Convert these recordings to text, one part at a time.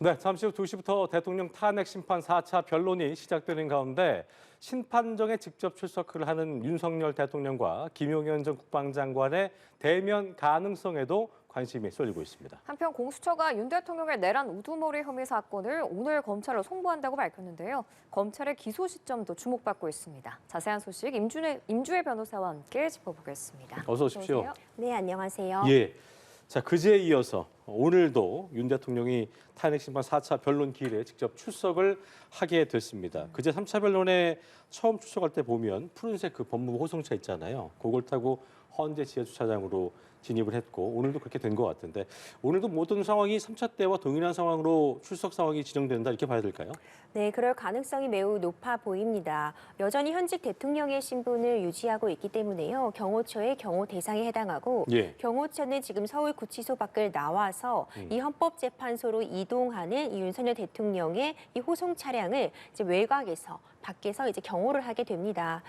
네, 잠시 후 2시부터 대통령 탄핵 심판 4차 변론이 시작되는 가운데 심판정에 직접 출석을 하는 윤석열 대통령과 김용현 전 국방장관의 대면 가능성에도 관심이 쏠리고 있습니다. 한편 공수처가 윤 대통령의 내란 우두머리 혐의 사건을 오늘 검찰로 송부한다고 밝혔는데요. 검찰의 기소 시점도 주목받고 있습니다. 자세한 소식 임주혜 변호사와 함께 짚어보겠습니다. 어서 오십시오. 어서 오세요. 네, 안녕하세요. 예. 자, 그제에 이어서 오늘도 윤 대통령이 탄핵 심판 4차 변론 기일에 직접 출석을 하게 됐습니다. 그제 3차 변론에 처음 출석할 때 보면 푸른색 그 법무부 호송차 있잖아요. 그걸 타고 헌재 지하주차장으로 진입을 했고 오늘도 그렇게 된 것 같은데 오늘도 모든 상황이 3차 때와 동일한 상황으로 출석 상황이 진행된다 이렇게 봐야 될까요? 네, 그럴 가능성이 매우 높아 보입니다. 여전히 현직 대통령의 신분을 유지하고 있기 때문에요. 경호처의 경호 대상에 해당하고 예. 경호처는 지금 서울구치소 밖을 나와서 이 헌법재판소로 이동하는 이 윤석열 대통령의 이 호송 차량을 이제 외곽에서 밖에서 이제 경호를 하게 됩니다.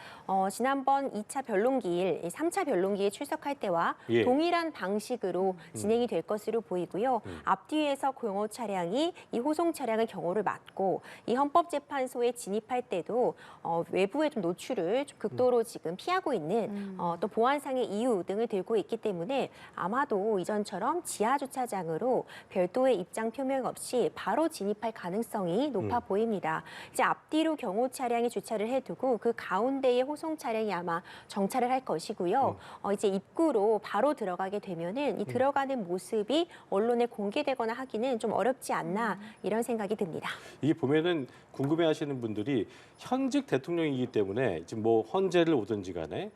지난번 2차 변론기일, 3차 변론기에 출석할 때와 예. 동일한 방식으로 진행이 될 것으로 보이고요. 앞뒤에서 경호 차량이 이 호송 차량의 경호를 맡고 이 헌법재판소에 진입할 때도 외부에 좀 노출을 좀 극도로 지금 피하고 있는 또 보안상의 이유 등을 들고 있기 때문에 아마도 이전처럼 지하 주차장으로 별도의 입장 표명 없이 바로 진입할 가능성이 높아 보입니다. 이제 앞뒤로 경호 차량이 주차를 해두고 그 가운데에 호송 차량이 아마 정차를 할 것이고요. 이제 입구로 바로 들어가게 되면은 이 들어가는 모습이 언론에 공개되거나 하기는 좀 어렵지 않나 이런 생각이 듭니다. 이게 보면은 궁금해하시는 분들이 현직 대통령이기 때문에 지금 뭐 헌재를 오든지 간에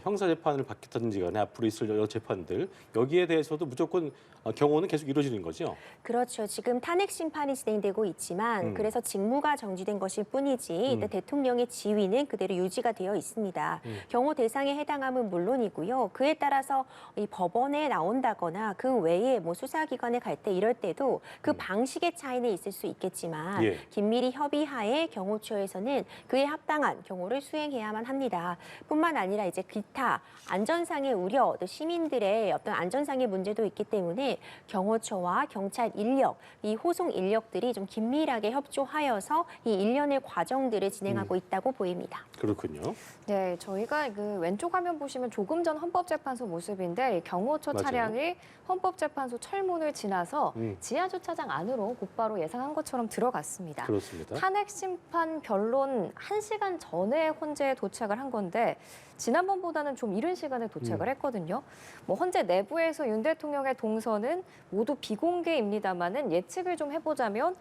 형사 재판을 받겠다든지 간에 앞으로 있을 여러 재판들 여기에 대해서도 무조건 경호는 계속 이루어지는 거죠. 그렇죠. 지금 탄핵 심판이 진행되고 있지만 그래서 직무가 정지된 것일 뿐이지 대통령의 지위는 그대로 유지가 되어 있습니다. 경호 대상에 해당함은 물론이고요. 그에 따라서 이 법원에 나온다거나 그 외에 뭐 수사기관에 갈 때 이럴 때도 그 방식의 차이는 있을 수 있겠지만 예. 긴밀히 협의하에 경호처에서는 그에 합당한 경호를 수행해야만 합니다. 뿐만 아니라 이제 기타 안전상의 우려, 또 시민들의 어떤 안전상의 문제도 있기 때문에 경호처와 경찰 인력, 이 호송 인력들이 좀 긴밀하게 협조하여서 이 일련의 과정들을 진행하고 있다고 보입니다. 그렇군요. 네, 저희가 그 왼쪽 화면 보시면 조금 전 헌법재판소 모습인데 경호처 맞아요. 차량이 헌법재판소 철문을 지나서 지하주차장 안으로 곧바로 예상한 것처럼 들어갔습니다. 그렇습니다. 탄핵 심판 변론 1시간 전에 헌재에 도착을 한 건데 지난번보다는 좀 이른 시간에 도착을 했거든요. 뭐 헌재 내부에서 윤 대통령의 동선은 모두 비공개입니다만은 예측을 좀 해보자면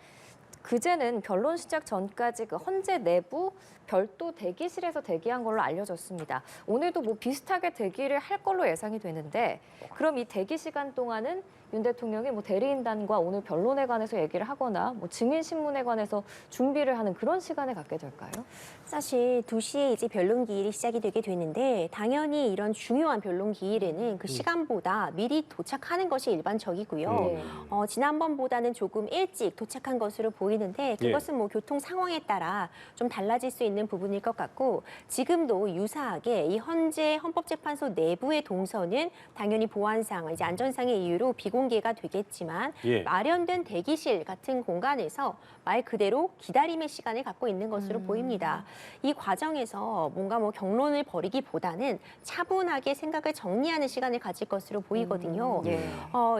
그제는 변론 시작 전까지 그 헌재 내부 별도 대기실에서 대기한 걸로 알려졌습니다. 오늘도 뭐 비슷하게 대기를 할 걸로 예상이 되는데 그럼 이 대기 시간 동안은 윤 대통령이 뭐 대리인단과 오늘 변론에 관해서 얘기를 하거나 뭐 증인 신문에 관해서 준비를 하는 그런 시간을 갖게 될까요? 사실 2시에 이제 변론 기일이 시작이 되게 되는데 당연히 이런 중요한 변론 기일에는 그 시간보다 미리 도착하는 것이 일반적이고요. 네. 지난번보다는 조금 일찍 도착한 것으로 보이는데 그것은 뭐 교통 상황에 따라 좀 달라질 수 있는 부분일 것 같고 지금도 유사하게 이 헌재 헌법재판소 내부의 동선은 당연히 보안상, 이제 안전상의 이유로 비공개가 되겠지만 예. 마련된 대기실 같은 공간에서 말 그대로 기다림의 시간을 갖고 있는 것으로 보입니다. 이 과정에서 뭔가 뭐 경론을 벌이기보다는 차분하게 생각을 정리하는 시간을 가질 것으로 보이거든요. 예.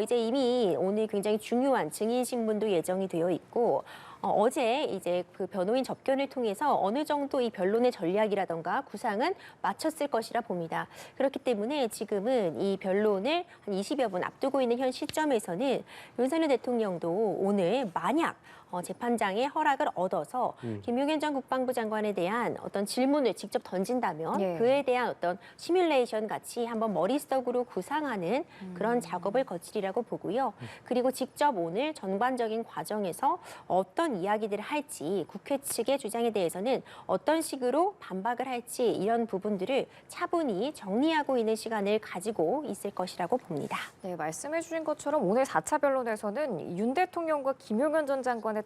이제 이미 오늘 굉장히 중요한 증인 신문도 예정이 되어 있고 어제 이제 그 변호인 접견을 통해서 어느 정도 이 변론의 전략이라던가 구상은 마쳤을 것이라 봅니다. 그렇기 때문에 지금은 이 변론을 한 20여 분 앞두고 있는 현 시점에서는 윤석열 대통령도 오늘 만약 재판장의 허락을 얻어서 김용현 전 국방부 장관에 대한 어떤 질문을 직접 던진다면 예. 그에 대한 어떤 시뮬레이션 같이 한번 머릿속으로 구상하는 그런 작업을 거치리라고 보고요. 그리고 직접 오늘 전반적인 과정에서 어떤 이야기들을 할지 국회 측의 주장에 대해서는 어떤 식으로 반박을 할지 이런 부분들을 차분히 정리하고 있는 시간을 가지고 있을 것이라고 봅니다. 네, 말씀해 주신 것처럼 오늘 4차 변론에서는 윤 대통령과 김용현 전 장관의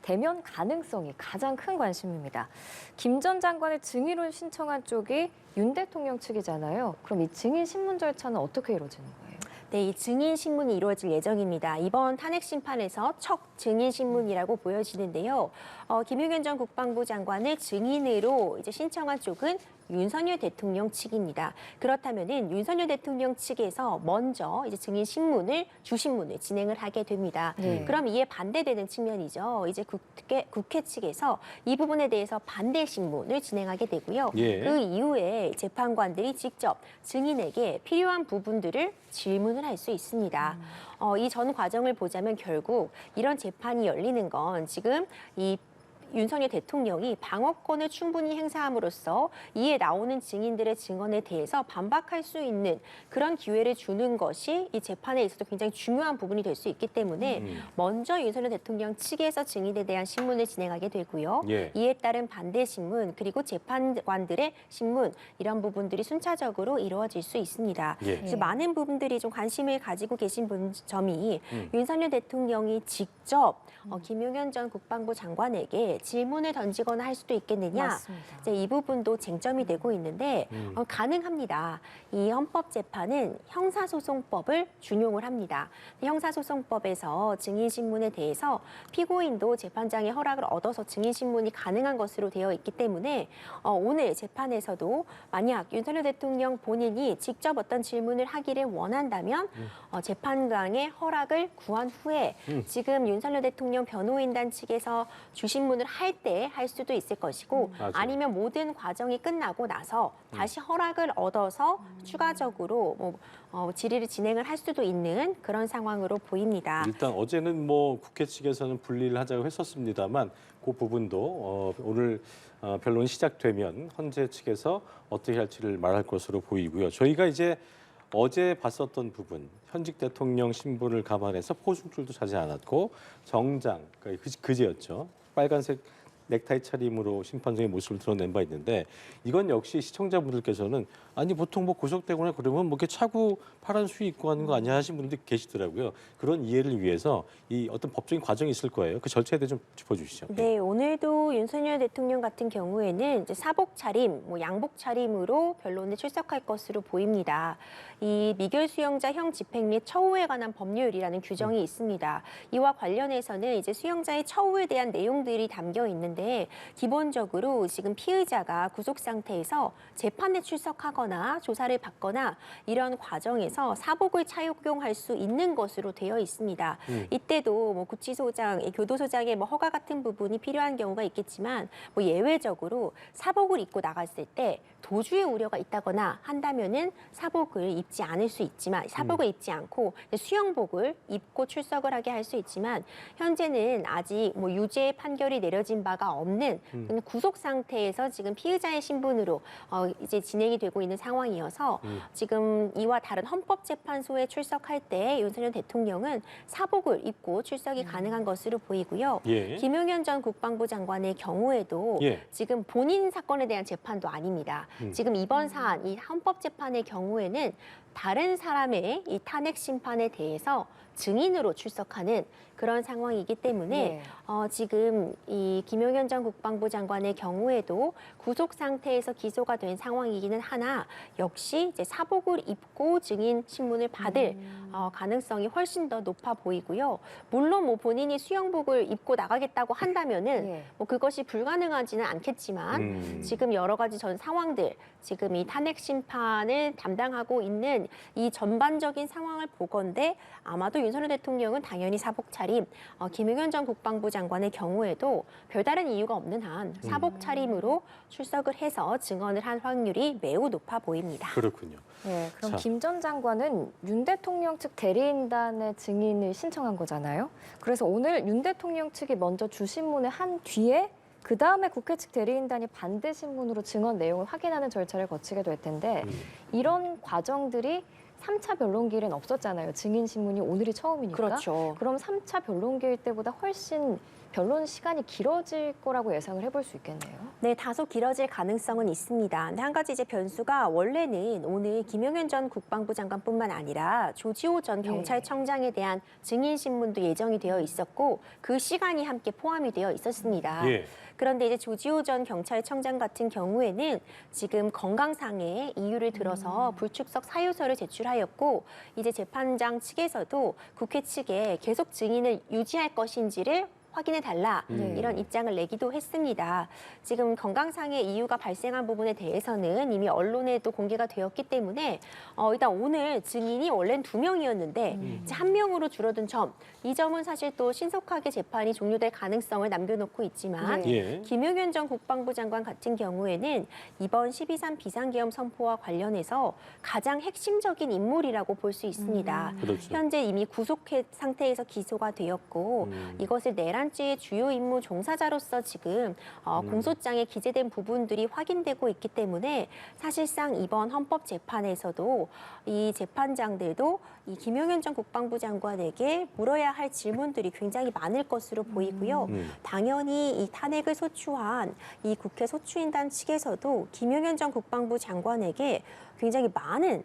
대면 가능성이 가장 큰 관심입니다. 김 전 장관의 증인을 신청한 쪽이 윤 대통령 측이잖아요. 그럼 이 증인 신문 절차는 어떻게 이루어지는 거예요? 네, 이 증인 신문이 이루어질 예정입니다. 이번 탄핵 심판에서 첫 증인 신문이라고 보여지는데요. 김용현 전 국방부 장관을 증인으로 이제 신청한 쪽은 윤석열 대통령 측입니다. 그렇다면은 윤석열 대통령 측에서 먼저 이제 증인 신문을 주신문을 진행을 하게 됩니다. 네. 그럼 이에 반대되는 측면이죠. 이제 국회 측에서 이 부분에 대해서 반대 신문을 진행하게 되고요. 예. 그 이후에 재판관들이 직접 증인에게 필요한 부분들을 질문을 할 수 있습니다. 이 전 과정을 보자면 결국 이런 재판이 열리는 건 지금 이 윤석열 대통령이 방어권을 충분히 행사함으로써 이에 나오는 증인들의 증언에 대해서 반박할 수 있는 그런 기회를 주는 것이 이 재판에 있어서 굉장히 중요한 부분이 될 수 있기 때문에 먼저 윤석열 대통령 측에서 증인에 대한 신문을 진행하게 되고요. 예. 이에 따른 반대 신문 그리고 재판관들의 신문 이런 부분들이 순차적으로 이루어질 수 있습니다. 예. 그래서 많은 부분들이 좀 관심을 가지고 계신 점이 윤석열 대통령이 직접 김용현 전 국방부 장관에게 질문을 던지거나 할 수도 있겠느냐. 맞습니다. 이제 이 부분도 쟁점이 되고 있는데 가능합니다. 이 헌법재판은 형사소송법을 준용을 합니다. 형사소송법에서 증인신문에 대해서 피고인도 재판장의 허락을 얻어서 증인신문이 가능한 것으로 되어 있기 때문에 오늘 재판에서도 만약 윤석열 대통령 본인이 직접 어떤 질문을 하기를 원한다면 재판장의 허락을 구한 후에 지금 윤석열 대통령 변호인단 측에서 주신문을 할 때 할 수도 있을 것이고 맞아요. 아니면 모든 과정이 끝나고 나서 다시 허락을 얻어서 추가적으로 질의를 진행을 할 수도 있는 그런 상황으로 보입니다. 일단 어제는 뭐 국회 측에서는 분리를 하자고 했었습니다만 그 부분도 오늘 변론이 시작되면 헌재 측에서 어떻게 할지를 말할 것으로 보이고요. 저희가 이제 어제 봤었던 부분, 현직 대통령 신분을 감안해서 포승줄도 차지 않았고 정장, 그러니까 그제였죠. 빨간색 넥타이 차림으로 심판장의 모습을 드러낸 바 있는데 이건 역시 시청자분들께서는 아니 보통 뭐 구속되거나 그러면 뭐 이렇게 차고 파란 수위 입고 하는 거 아니야 하신 분들이 계시더라고요. 그런 이해를 위해서 이 어떤 법적인 과정이 있을 거예요. 그 절차에 대해 좀 짚어주시죠. 네, 오늘도 윤석열 대통령 같은 경우에는 이제 사복 차림, 양복 차림으로 변론에 출석할 것으로 보입니다. 이 미결 수용자 형 집행 및 처우에 관한 법률이라는 규정이 있습니다. 이와 관련해서는 이제 수용자의 처우에 대한 내용들이 담겨 있는데 기본적으로 지금 피의자가 구속 상태에서 재판에 출석하거나 조사를 받거나 이런 과정에서 사복을 착용할 수 있는 것으로 되어 있습니다. 이때도 뭐 구치소장, 교도소장의 뭐 허가 같은 부분이 필요한 경우가 있겠지만 뭐 예외적으로 사복을 입고 나갔을 때 도주의 우려가 있다거나 한다면은 사복을 입지 않을 수 있지만 사복을 입지 않고 수영복을 입고 출석을 하게 할 수 있지만 현재는 아직 뭐 유죄 판결이 내려진 바가 없는 구속 상태에서 지금 피의자의 신분으로 이제 진행이 되고 있는 상황이어서 지금 이와 다른 헌법재판소에 출석할 때 윤석열 대통령은 사복을 입고 출석이 가능한 것으로 보이고요. 예. 김용현 전 국방부 장관의 경우에도 예. 지금 본인 사건에 대한 재판도 아닙니다. 지금 이번 사안, 이 헌법재판의 경우에는 다른 사람의 이 탄핵 심판에 대해서 증인으로 출석하는 그런 상황이기 때문에 네. 지금 이 김용현 전 국방부 장관의 경우에도 구속 상태에서 기소가 된 상황이기는 하나 역시 이제 사복을 입고 증인 신문을 받을 가능성이 훨씬 더 높아 보이고요. 물론 뭐 본인이 수영복을 입고 나가겠다고 한다면은 네. 뭐 그것이 불가능하지는 않겠지만 지금 여러 가지 전 상황들 지금 이 탄핵 심판을 담당하고 있는 이 전반적인 상황을 보건대 아마도 윤석열 대통령은 당연히 사복 차림, 김용현 전 국방부 장관의 경우에도 별다른 이유가 없는 한 사복 차림으로 출석을 해서 증언을 할 확률이 매우 높아 보입니다. 그렇군요. 네, 그럼 자. 김 전 장관은 윤 대통령 측 대리인단의 증인을 신청한 거잖아요. 그래서 오늘 윤 대통령 측이 먼저 주신문을 한 뒤에 그 다음에 국회 측 대리인단이 반대 신문으로 증언 내용을 확인하는 절차를 거치게 될 텐데 이런 과정들이 3차 변론기일엔 없었잖아요. 증인 신문이 오늘이 처음이니까. 그렇죠. 그럼 3차 변론기일 때보다 훨씬 변론 시간이 길어질 거라고 예상을 해볼 수 있겠네요. 네, 다소 길어질 가능성은 있습니다. 근데 한 가지 이제 변수가 원래는 오늘 김용현 전 국방부 장관뿐만 아니라 조지호 전 경찰청장에 대한 증인 신문도 예정이 되어 있었고 그 시간이 함께 포함이 되어 있었습니다. 예. 그런데 이제 조지호 전 경찰청장 같은 경우에는 지금 건강상의 이유를 들어서 불출석 사유서를 제출한 하였고 이제 재판장 측에서도 국회 측에 계속 증인을 유지할 것인지를 확인해달라 이런 입장을 내기도 했습니다. 지금 건강상의 이유가 발생한 부분에 대해서는 이미 언론에도 공개가 되었기 때문에 일단 오늘 증인이 원래는 2명이었는데 이제 1명으로 줄어든 점, 이 점은 사실 또 신속하게 재판이 종료될 가능성을 남겨놓고 있지만 예. 김용현 전 국방부 장관 같은 경우에는 이번 12.3 비상계엄 선포와 관련해서 가장 핵심적인 인물이라고 볼 수 있습니다. 그렇죠. 현재 이미 구속 상태에서 기소가 되었고 이것을 내란죄의 주요 임무 종사자로서 지금 공소장에 기재된 부분들이 확인되고 있기 때문에 사실상 이번 헌법재판에서도 이 재판장들도 이 김용현 전 국방부 장관에게 물어야 할 질문들이 굉장히 많을 것으로 보이고요. 당연히 이 탄핵을 소추한 이 국회 소추인단 측에서도 김용현 전 국방부 장관에게 굉장히 많은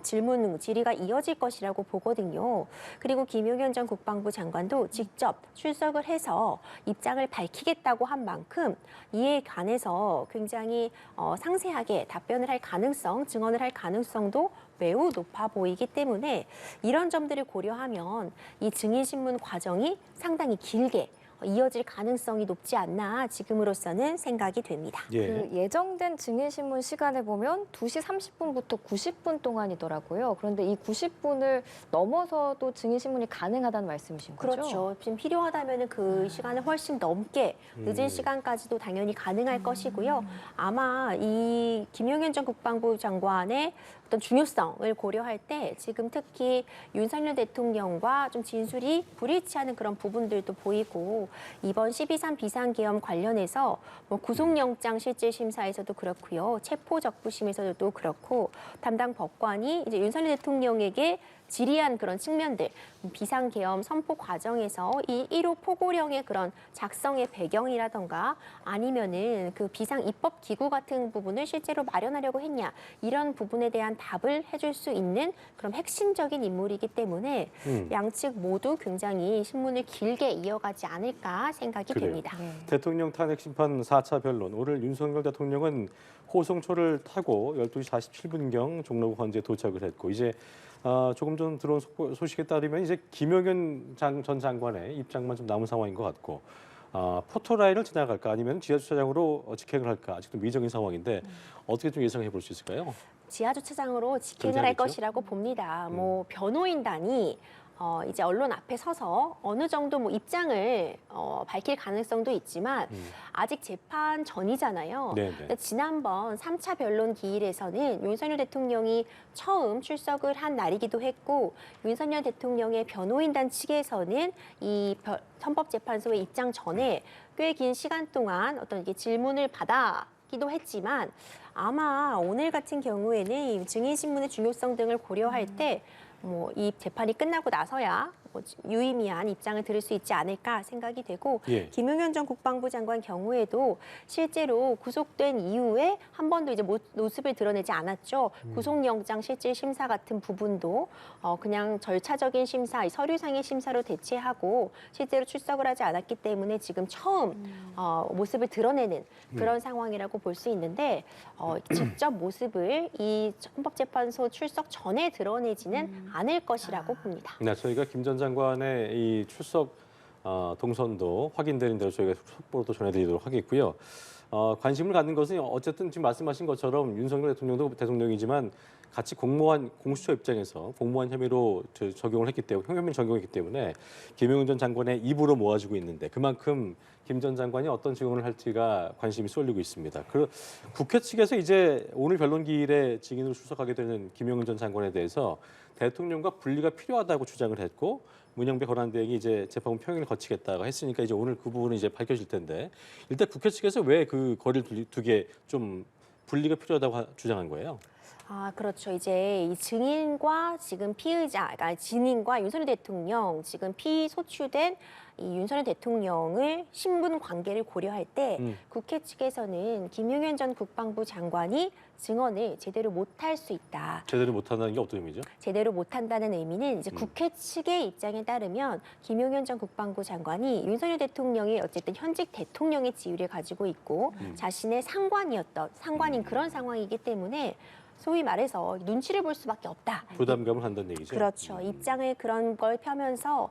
질문, 질의가 이어질 것이라고 보거든요. 그리고 김용현 전 국방부 장관도 직접 출석을 해서 입장을 밝히겠다고 한 만큼 이에 관해서 굉장히 상세하게 답변을 할 가능성, 증언을 할 가능성도 매우 높아 보이기 때문에 이런 점들을 고려하면 이 증인신문 과정이 상당히 길게 이어질 가능성이 높지 않나 지금으로서는 생각이 됩니다. 예. 그 예정된 증인신문 시간에 보면 2시 30분부터 90분 동안이더라고요. 그런데 이 90분을 넘어서도 증인신문이 가능하다는 말씀이신 거죠? 그렇죠. 지금 필요하다면 그 시간을 훨씬 넘게 늦은 시간까지도 당연히 가능할 것이고요. 아마 이 김용현 전 국방부 장관의 어떤 중요성을 고려할 때 지금 특히 윤석열 대통령과 좀 진술이 불일치하는 그런 부분들도 보이고 이번 12.3 비상계엄 관련해서 뭐 구속영장 실질심사에서도 그렇고요. 체포적부심에서도 그렇고 담당 법관이 이제 윤석열 대통령에게 질의한 그런 측면들, 비상계엄 선포 과정에서 이 1호 포고령의 그런 작성의 배경이라던가 아니면은 그 비상 입법 기구 같은 부분을 실제로 마련하려고 했냐 이런 부분에 대한 답을 해줄 수 있는 그런 핵심적인 인물이기 때문에 양측 모두 굉장히 신문을 길게 이어가지 않을까 생각이 그래요. 됩니다. 대통령 탄핵 심판 4차 변론. 오늘 윤석열 대통령은 호송초를 타고 12시 47분경 종로구 헌재에 도착을 했고 이제 조금 전 들어온 소식에 따르면 이제 김용현 전 장관의 입장만 좀 남은 상황인 것 같고 포토라인을 지나갈까 아니면 지하주차장으로 직행을 할까 아직도 미정인 상황인데 어떻게 좀 예상해 볼 수 있을까요? 지하주차장으로 직행을 그렇게 할 하겠죠? 것이라고 봅니다. 뭐 변호인단이 이제 언론 앞에 서서 어느 정도 뭐 입장을 밝힐 가능성도 있지만 아직 재판 전이잖아요. 네네. 근데 지난번 3차 변론 기일에서는 윤석열 대통령이 처음 출석을 한 날이기도 했고 윤석열 대통령의 변호인단 측에서는 이 헌법재판소에 입장 전에 꽤 긴 시간 동안 어떤 이게 질문을 받았기도 했지만 아마 오늘 같은 경우에는 이 증인신문의 중요성 등을 고려할 때 뭐 이 재판이 끝나고 나서야 뭐 유의미한 입장을 들을 수 있지 않을까 생각이 되고 예. 김용현 전 국방부 장관 경우에도 실제로 구속된 이후에 한 번도 이제 모습을 드러내지 않았죠. 구속영장 실질 심사 같은 부분도 그냥 절차적인 심사, 서류상의 심사로 대체하고 실제로 출석을 하지 않았기 때문에 지금 처음 모습을 드러내는 그런 상황이라고 볼 수 있는데 직접 모습을 이 헌법재판소 출석 전에 드러내지는 않을 것이라고 봅니다. 네, 저희가 김 전 장관의 이 출석 동선도 확인되는 대로 저희가 속보도 전해드리도록 하겠고요. 관심을 갖는 것은 어쨌든 지금 말씀하신 것처럼 윤석열 대통령도 대통령이지만 같이 공모한 공수처 입장에서 공모한 혐의로 적용을 했기 때문에 혐의 적용했기 때문에 김용현 전 장관의 입으로 모아지고 있는데 그만큼 김 전 장관이 어떤 증언을 할지가 관심이 쏠리고 있습니다. 국회 측에서 이제 오늘 변론 기일에 증인으로 출석하게 되는 김용현 전 장관에 대해서 대통령과 분리가 필요하다고 주장을 했고 문영배 권한대행이 이제 재판부 평행을 거치겠다고 했으니까 이제 오늘 그 부분은 이제 밝혀질 텐데 일단 국회 측에서 왜 그 거리를 두게 좀 분리가 필요하다고 주장한 거예요? 그렇죠. 이제 이 증인과 지금 피의자, 그러니까 증인과 윤석열 대통령, 지금 피소추된 이 윤석열 대통령을 신분 관계를 고려할 때 국회 측에서는 김용현 전 국방부 장관이 증언을 제대로 못할 수 있다. 제대로 못한다는 게 어떤 의미죠? 제대로 못한다는 의미는 이제 국회 측의 입장에 따르면 김용현 전 국방부 장관이 윤석열 대통령이 어쨌든 현직 대통령의 지위를 가지고 있고 자신의 상관인 그런 상황이기 때문에 소위 말해서 눈치를 볼 수밖에 없다. 부담감을 한다는 얘기죠. 그렇죠. 입장을 그런 걸 펴면서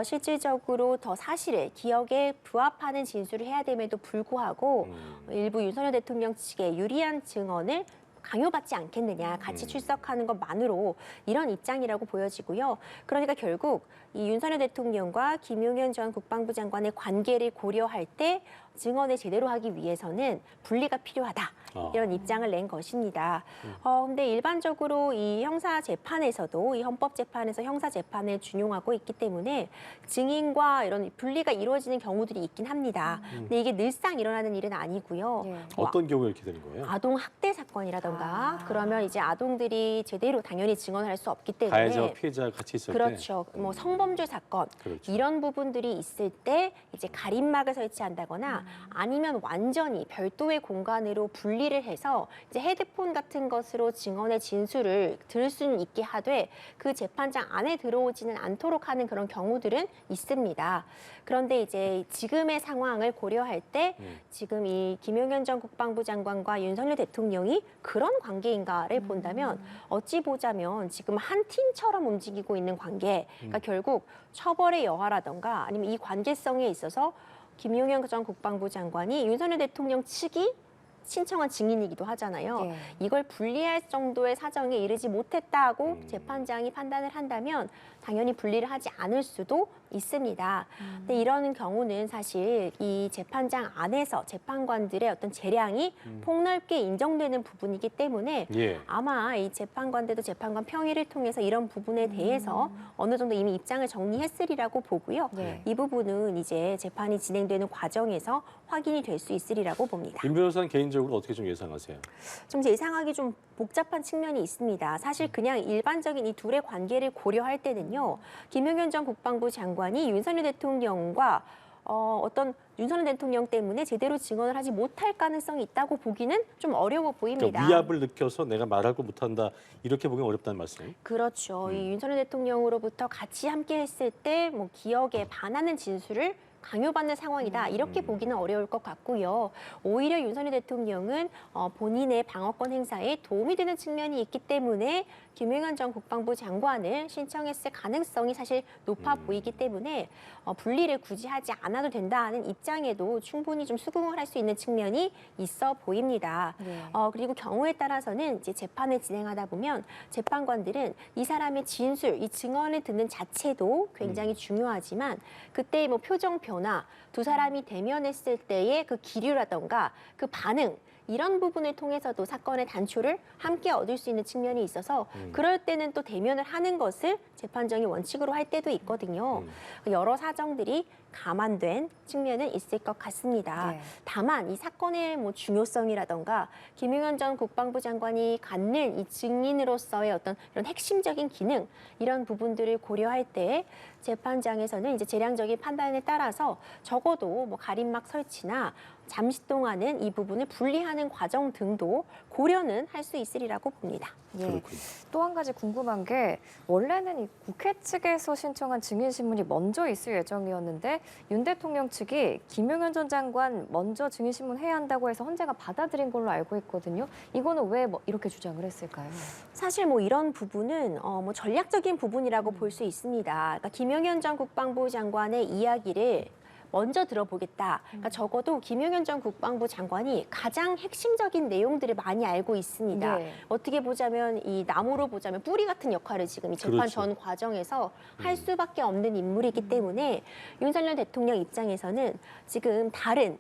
실질적으로 더 사실을 기억에 부합하는 진술을 해야 됨에도 불구하고 일부 윤석열 대통령 측에 유리한 증언을 강요받지 않겠느냐, 같이 출석하는 것만으로 이런 입장이라고 보여지고요. 그러니까 결국 이 윤석열 대통령과 김용현 전 국방부 장관의 관계를 고려할 때 증언을 제대로 하기 위해서는 분리가 필요하다. 이런 입장을 낸 것입니다. 근데 일반적으로 이 형사 재판에서도 이 헌법 재판에서 형사 재판을 준용하고 있기 때문에 증인과 이런 분리가 이루어지는 경우들이 있긴 합니다. 근데 이게 늘상 일어나는 일은 아니고요. 예. 어떤 경우에 이렇게 되는 거예요? 아동 학대 사건이라던가 그러면 이제 아동들이 제대로 당연히 증언을 할 수 없기 때문에 가해자와 피해자가 같이 있을 때. 그렇죠. 뭐 성범죄 사건 그렇죠. 이런 부분들이 있을 때 이제 가림막을 설치한다거나 아니면 완전히 별도의 공간으로 분리를 해서 이제 헤드폰 같은 것으로 증언의 진술을 들을 수는 있게 하되 그 재판장 안에 들어오지는 않도록 하는 그런 경우들은 있습니다. 그런데 이제 지금의 상황을 고려할 때 지금 이 김용현 전 국방부 장관과 윤석열 대통령이 그런 관계인가를 본다면 어찌 보자면 지금 한 팀처럼 움직이고 있는 관계, 그러니까 결국 처벌의 여하라던가 아니면 이 관계성에 있어서 김용현 전 국방부 장관이 윤석열 대통령 측이 신청한 증인이기도 하잖아요. 예. 이걸 분리할 정도의 사정에 이르지 못했다고 재판장이 판단을 한다면 당연히 분리를 하지 않을 수도 있습니다. 근데 이런 경우는 사실 이 재판장 안에서 재판관들의 어떤 재량이 폭넓게 인정되는 부분이기 때문에 예. 아마 이 재판관들도 재판관 평의를 통해서 이런 부분에 대해서 어느 정도 이미 입장을 정리했으리라고 보고요. 네. 이 부분은 이제 재판이 진행되는 과정에서 확인이 될 수 있으리라고 봅니다. 임 변호사는 개인적으로 어떻게 좀 예상하세요? 좀 예상하기 좀 복잡한 측면이 있습니다. 사실 그냥 일반적인 이 둘의 관계를 고려할 때는요. 김용현 전 국방부 장관이 윤석열 대통령과 어떤 윤석열 대통령 때문에 제대로 증언을 하지 못할 가능성이 있다고 보기는 좀 어려워 보입니다. 그러니까 위압을 느껴서 내가 말할 거 못한다 이렇게 보기는 어렵다는 말씀. 그렇죠. 이 윤석열 대통령으로부터 같이 함께 했을 때 뭐 기억에 반하는 진술을 강요받는 상황이다. 이렇게 보기는 어려울 것 같고요. 오히려 윤석열 대통령은 본인의 방어권 행사에 도움이 되는 측면이 있기 때문에 김용현 전 국방부 장관을 신청했을 가능성이 사실 높아 보이기 때문에 분리를 굳이 하지 않아도 된다는 입장에도 충분히 좀 수긍을 할 수 있는 측면이 있어 보입니다. 네. 그리고 경우에 따라서는 이제 재판을 진행하다 보면 재판관들은 이 사람의 진술, 이 증언을 듣는 자체도 굉장히 중요하지만 그때 뭐 표정 변화, 두 사람이 대면했을 때의 그 기류라던가 그 반응 이런 부분을 통해서도 사건의 단초를 함께 얻을 수 있는 측면이 있어서 그럴 때는 또 대면을 하는 것을 재판정이 원칙으로 할 때도 있거든요. 여러 사정들이 감안된 측면은 있을 것 같습니다. 네. 다만 이 사건의 뭐 중요성이라던가 김용현 전 국방부 장관이 갖는 이 증인으로서의 어떤 이런 핵심적인 기능 이런 부분들을 고려할 때 재판장에서는 이제 재량적인 판단에 따라서 적어도 뭐 가림막 설치나 잠시 동안은 이 부분을 분리하는 과정 등도 고려는 할 수 있으리라고 봅니다. 예. 그렇군요. 또 한 가지 궁금한 게 원래는 이 국회 측에서 신청한 증인 신문이 먼저 있을 예정이었는데 윤 대통령 측이 김용현 전 장관 먼저 증인 신문 해야 한다고 해서 헌재가 받아들인 걸로 알고 있거든요. 이거는 왜 뭐 이렇게 주장을 했을까요? 사실 뭐 이런 부분은 뭐 전략적인 부분이라고 볼 수 있습니다. 그러니까 김용현 전 국방부 장관의 이야기를 먼저 들어보겠다. 그러니까 적어도 김용현 전 국방부 장관이 가장 핵심적인 내용들을 많이 알고 있습니다. 네. 어떻게 보자면 이 나무로 보자면 뿌리 같은 역할을 지금 이 재판 그렇죠. 전 과정에서 할 수밖에 없는 인물이기 때문에 윤석열 대통령 입장에서는 지금 다른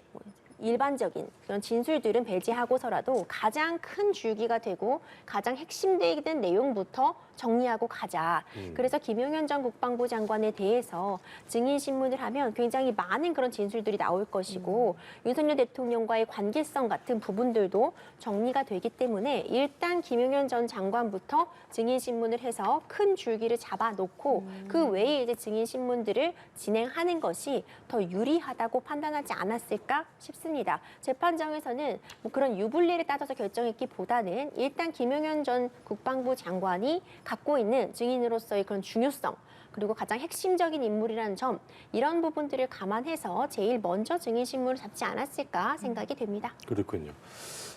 일반적인 그런 진술들은 배제하고서라도 가장 큰 줄기가 되고 가장 핵심되는 내용부터 정리하고 가자. 그래서 김용현 전 국방부 장관에 대해서 증인 신문을 하면 굉장히 많은 그런 진술들이 나올 것이고 윤석열 대통령과의 관계성 같은 부분들도 정리가 되기 때문에 일단 김용현 전 장관부터 증인 신문을 해서 큰 줄기를 잡아놓고 그 외에 이제 증인 신문들을 진행하는 것이 더 유리하다고 판단하지 않았을까 싶습니다. 재판장에서는 뭐 그런 유불리를 따져서 결정했기보다는 일단 김용현 전 국방부 장관이 갖고 있는 증인으로서의 그런 중요성 그리고 가장 핵심적인 인물이라는 점 이런 부분들을 감안해서 제일 먼저 증인신문을 잡지 않았을까 생각이 됩니다. 그렇군요.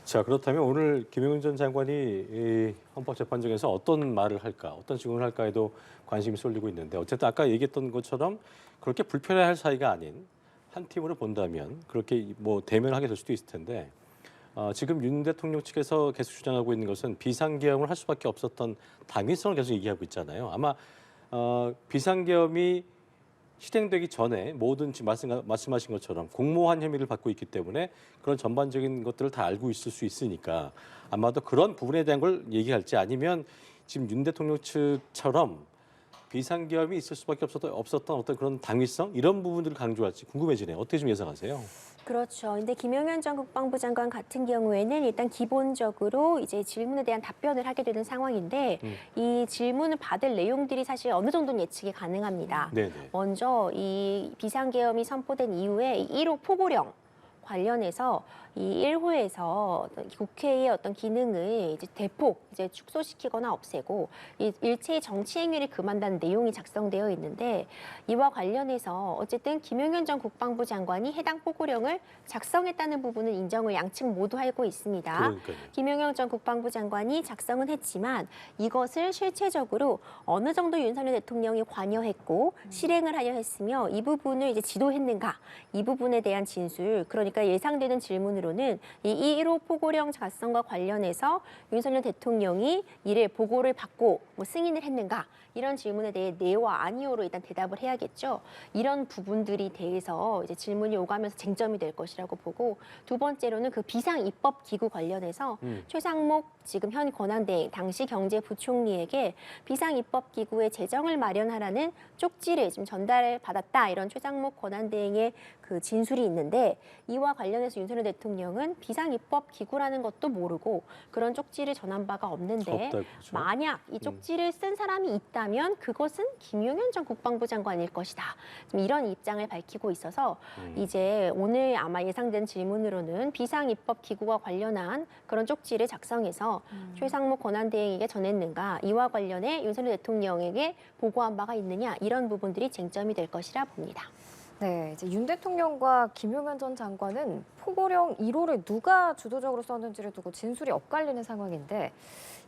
자, 그렇다면 오늘 김용현 전 장관이 이 헌법재판정에서 어떤 말을 할까, 어떤 증언을 할까에도 관심이 쏠리고 있는데 어쨌든 아까 얘기했던 것처럼 그렇게 불편해할 사이가 아닌 한 팀으로 본다면 그렇게 뭐 대면하게 될 수도 있을 텐데 지금 윤 대통령 측에서 계속 주장하고 있는 것은 비상계엄을 할 수밖에 없었던 당위성을 계속 얘기하고 있잖아요. 아마 비상계엄이 실행되기 전에 모든 지금 말씀하신 것처럼 공모한 혐의를 받고 있기 때문에 그런 전반적인 것들을 다 알고 있을 수 있으니까 아마도 그런 부분에 대한 걸 얘기할지 아니면 지금 윤 대통령 측처럼 비상계엄이 있을 수밖에 없었던 어떤 그런 당위성 이런 부분들을 강조할지 궁금해지네요. 어떻게 좀 예상하세요? 그렇죠. 근데 김용현 전 국방부 장관 같은 경우에는 일단 기본적으로 이제 질문에 대한 답변을 하게 되는 상황인데 이 질문을 받을 내용들이 사실 어느 정도는 예측이 가능합니다. 네네. 먼저 이 비상계엄이 선포된 이후에 1호 포고령 관련해서 이 1호에서 국회의 어떤 기능을 이제 대폭 이제 축소시키거나 없애고 이 일체의 정치 행위를 금한다는 내용이 작성되어 있는데 이와 관련해서 어쨌든 김용현 전 국방부 장관이 해당 포고령을 작성했다는 부분은 인정을 양측 모두 하고 있습니다. 그러니까요. 김용현 전 국방부 장관이 작성은 했지만 이것을 실체적으로 어느 정도 윤석열 대통령이 관여했고 실행을 하려 했으며 이 부분을 이제 지도했는가 이 부분에 대한 진술 그러니까 예상되는 질문으로는 이 1호 포고령 작성과 관련해서 윤석열 대통령이 이를 보고를 받고 뭐 승인을 했는가 이런 질문에 대해 네와 아니오로 일단 대답을 해야겠죠. 이런 부분들이 대해서 이제 질문이 오가면서 쟁점이 될 것이라고 보고 두 번째로는 그 비상 입법 기구 관련해서 최상목 지금 현 권한대행 당시 경제부총리에게 비상 입법 기구의 재정을 마련하라는 쪽지를 지금 전달받았다 이런 최상목 권한대행의 그 진술이 있는데 이와 관련해서 윤석열 대통령은 비상 입법 기구라는 것도 모르고 그런 쪽지를 전한 바가 없는데 없다고 그러죠. 만약 이 쪽지를 쓴 사람이 있다면 그것은 김용현 전 국방부 장관일 것이다. 지금 이런 입장을 밝히고 있어서 이제 오늘 아마 예상된 질문으로는 비상 입법 기구와 관련한 그런 쪽지를 작성해서 최상목 권한대행에게 전했는가 이와 관련해 윤석열 대통령에게 보고한 바가 있느냐 이런 부분들이 쟁점이 될 것이라 봅니다. 네, 이제 윤 대통령과 김용현 전 장관은 포고령 1호를 누가 주도적으로 썼는지를 두고 진술이 엇갈리는 상황인데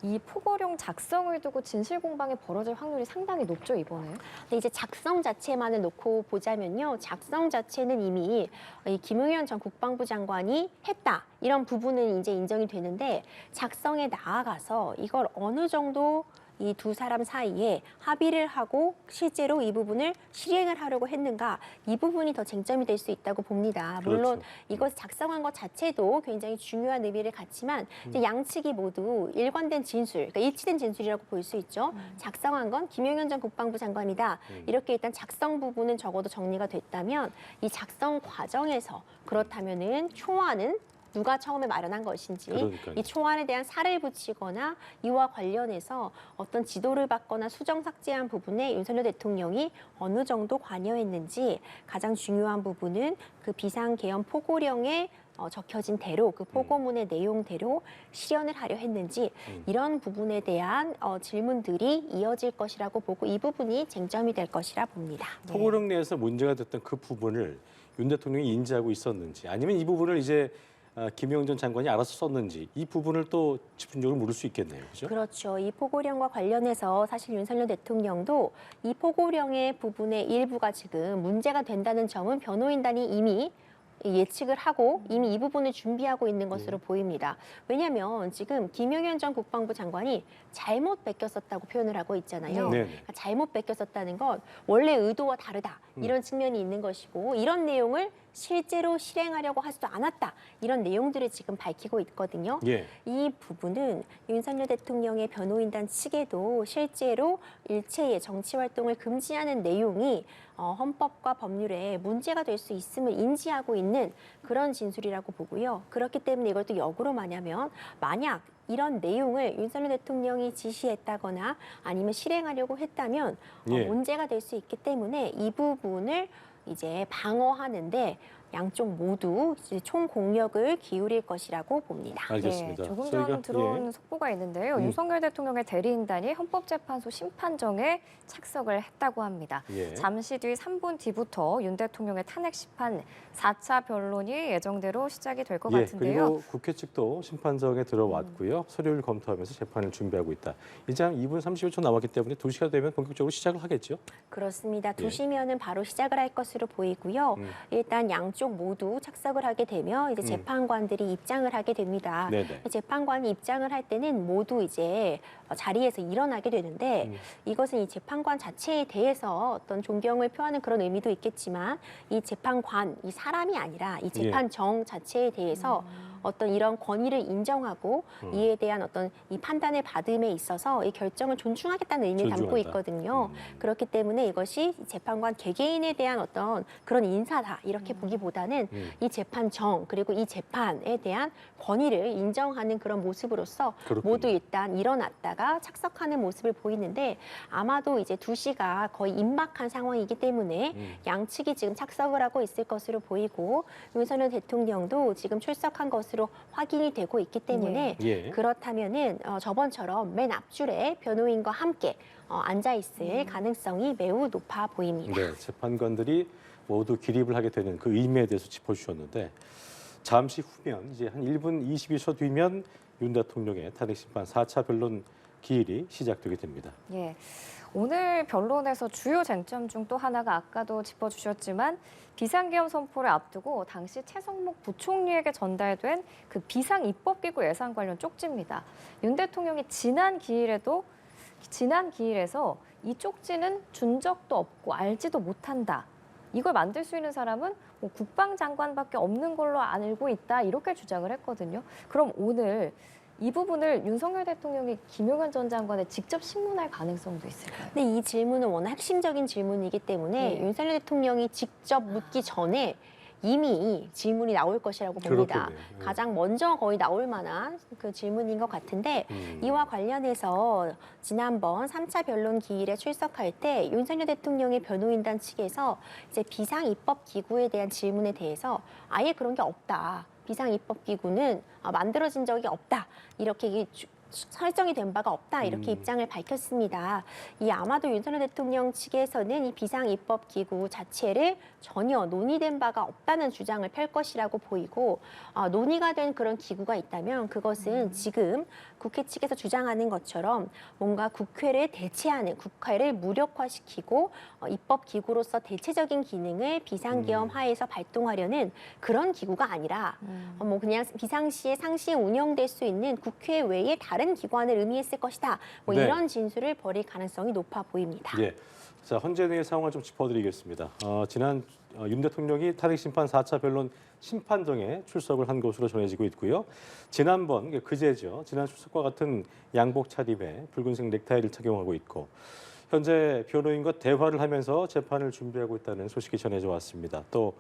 이 포고령 작성을 두고 진실 공방이 벌어질 확률이 상당히 높죠, 이번에. 근데 이제 작성 자체만을 놓고 보자면요. 작성 자체는 이미 이 김용현 전 국방부 장관이 했다. 이런 부분은 이제 인정이 되는데 작성에 나아가서 이걸 어느 정도 이 두 사람 사이에 합의를 하고 실제로 이 부분을 실행을 하려고 했는가 이 부분이 더 쟁점이 될 수 있다고 봅니다. 물론 그렇죠. 이것 작성한 것 자체도 굉장히 중요한 의미를 갖지만 이제 양측이 모두 일관된 진술, 그러니까 일치된 진술이라고 볼 수 있죠. 작성한 건 김용현 전 국방부 장관이다. 이렇게 일단 작성 부분은 적어도 정리가 됐다면 이 작성 과정에서 그렇다면은 초안은 누가 처음에 마련한 것인지 그러니까요. 이 초안에 대한 살을 붙이거나 이와 관련해서 어떤 지도를 받거나 수정 삭제한 부분에 윤석열 대통령이 어느 정도 관여했는지 가장 중요한 부분은 그 비상계엄 포고령에 적혀진 대로 그 포고문의 내용대로 실현을 하려 했는지 이런 부분에 대한 질문들이 이어질 것이라고 보고 이 부분이 쟁점이 될 것이라 봅니다. 포고령 내에서 문제가 됐던 그 부분을 윤 대통령이 인지하고 있었는지 아니면 이 부분을 이제 김용현 전 장관이 알아서 썼는지 이 부분을 또 집중적으로 물을 수 있겠네요. 그렇죠? 그렇죠. 이 포고령과 관련해서 사실 윤석열 대통령도 이 포고령의 부분의 일부가 지금 문제가 된다는 점은 변호인단이 이미 예측을 하고 이미 이 부분을 준비하고 있는 것으로 보입니다. 왜냐하면 지금 김용현 전 국방부 장관이 잘못 베꼈었다고 표현을 하고 있잖아요. 네. 그러니까 잘못 베꼈었다는 건 원래 의도와 다르다 이런 측면이 있는 것이고 이런 내용을 실제로 실행하려고 하지도 않았다 이런 내용들을 지금 밝히고 있거든요. 예. 이 부분은 윤석열 대통령의 변호인단 측에도 실제로 일체의 정치 활동을 금지하는 내용이 헌법과 법률에 문제가 될 수 있음을 인지하고 있는 그런 진술이라고 보고요. 그렇기 때문에 이걸 또 역으로 말하면 만약 이런 내용을 윤석열 대통령이 지시했다거나 아니면 실행하려고 했다면 예. 문제가 될 수 있기 때문에 이 부분을 이제 방어하는데 양쪽 모두 이제 총 공력을 기울일 것이라고 봅니다. 알겠습니다. 네, 조금 저희가, 전 들어온 속보가 있는데요. 윤석열 대통령의 대리인단이 헌법재판소 심판정에 착석을 했다고 합니다. 예. 잠시 뒤 3분 뒤부터 윤 대통령의 탄핵 심판 4차 변론이 예정대로 시작이 될 것 예, 같은데요. 그리고 국회 측도 심판정에 들어왔고요. 서류를 검토하면서 재판을 준비하고 있다. 이제 한 2분 35초 남았기 때문에 2시가 되면 본격적으로 시작을 하겠죠? 그렇습니다. 예. 2시면은 바로 시작을 할 것으로 보이고요. 일단 양쪽 모두 착석을 하게 되면 이제 재판관들이 입장을 하게 됩니다. 네네. 재판관이 입장을 할 때는 모두 이제 자리에서 일어나게 되는데 이것은 이 재판관 자체에 대해서 어떤 존경을 표하는 그런 의미도 있겠지만 이 재판관, 이 사람이 아니라 이 재판정 자체에 대해서 어떤 이런 권위를 인정하고 이에 대한 어떤 이 판단을 받음에 있어서 이 결정을 존중하겠다는 의미를 담고 존중한다. 있거든요. 그렇기 때문에 이것이 재판관 개개인에 대한 어떤 그런 인사다 이렇게 보기보다는 이 재판정 그리고 이 재판에 대한 권위를 인정하는 그런 모습으로서 그렇군요. 모두 일단 일어났다가 착석하는 모습을 보이는데 아마도 이제 2시가 거의 임박한 상황이기 때문에 양측이 지금 착석을 하고 있을 것으로 보이고 윤석열 대통령도 지금 출석한 것으로 확인이 되고 있기 때문에 예. 그렇다면은 저번처럼 맨 앞줄에 변호인과 함께 앉아 있을 가능성이 매우 높아 보입니다. 네, 재판관들이 모두 기립을 하게 되는 그 의미에 대해서 짚어주셨는데 잠시 후면 이제 한 1분 22초 뒤면 윤 대통령의 탄핵심판 4차 변론 기일이 시작되게 됩니다. 예. 오늘 변론에서 주요 쟁점 중 또 하나가 아까도 짚어주셨지만 비상계엄 선포를 앞두고 당시 최성목 부총리에게 전달된 그 비상입법기구 예산 관련 쪽지입니다. 윤 대통령이 지난 기일에서 이 쪽지는 준 적도 없고 알지도 못한다. 이걸 만들 수 있는 사람은 뭐 국방장관밖에 없는 걸로 알고 있다. 이렇게 주장을 했거든요. 그럼 오늘 이 부분을 윤석열 대통령이 김용현 전 장관에 직접 신문할 가능성도 있을까요? 근데 이 질문은 워낙 핵심적인 질문이기 때문에 네. 윤석열 대통령이 직접 묻기 전에 이미 질문이 나올 것이라고 봅니다. 그렇겠네요. 가장 먼저 거의 나올 만한 그 질문인 것 같은데 이와 관련해서 지난번 3차 변론 기일에 출석할 때 윤석열 대통령의 변호인단 측에서 이제 비상입법기구에 대한 질문에 대해서 아예 그런 게 없다. 비상입법기구는 만들어진 적이 없다. 이렇게 설정이 된 바가 없다. 이렇게 입장을 밝혔습니다. 이 아마도 윤석열 대통령 측에서는 이 비상입법기구 자체를 전혀 논의된 바가 없다는 주장을 펼 것이라고 보이고 논의가 된 그런 기구가 있다면 그것은 지금 국회 측에서 주장하는 것처럼 뭔가 국회를 대체하는, 국회를 무력화시키고 입법기구로서 대체적인 기능을 비상계엄 하에서 발동하려는 그런 기구가 아니라 뭐 그냥 비상시에 상시에 운영될 수 있는 국회 외의 다른 기관을 의미했을 것이다. 뭐 네. 이런 진술을 벌일 가능성이 높아 보입니다. 예. 자, 헌재의 상황을 좀 짚어드리겠습니다. 지난 윤 대통령이 탄핵심판 4차 변론 심판정에 출석을 한 것으로 전해지고 있고요. 지난번, 그제죠. 지난 출석과 같은 양복 차림에 붉은색 넥타이를 착용하고 있고 현재 변호인과 대화를 하면서 재판을 준비하고 있다는 소식이 전해져 왔습니다. 또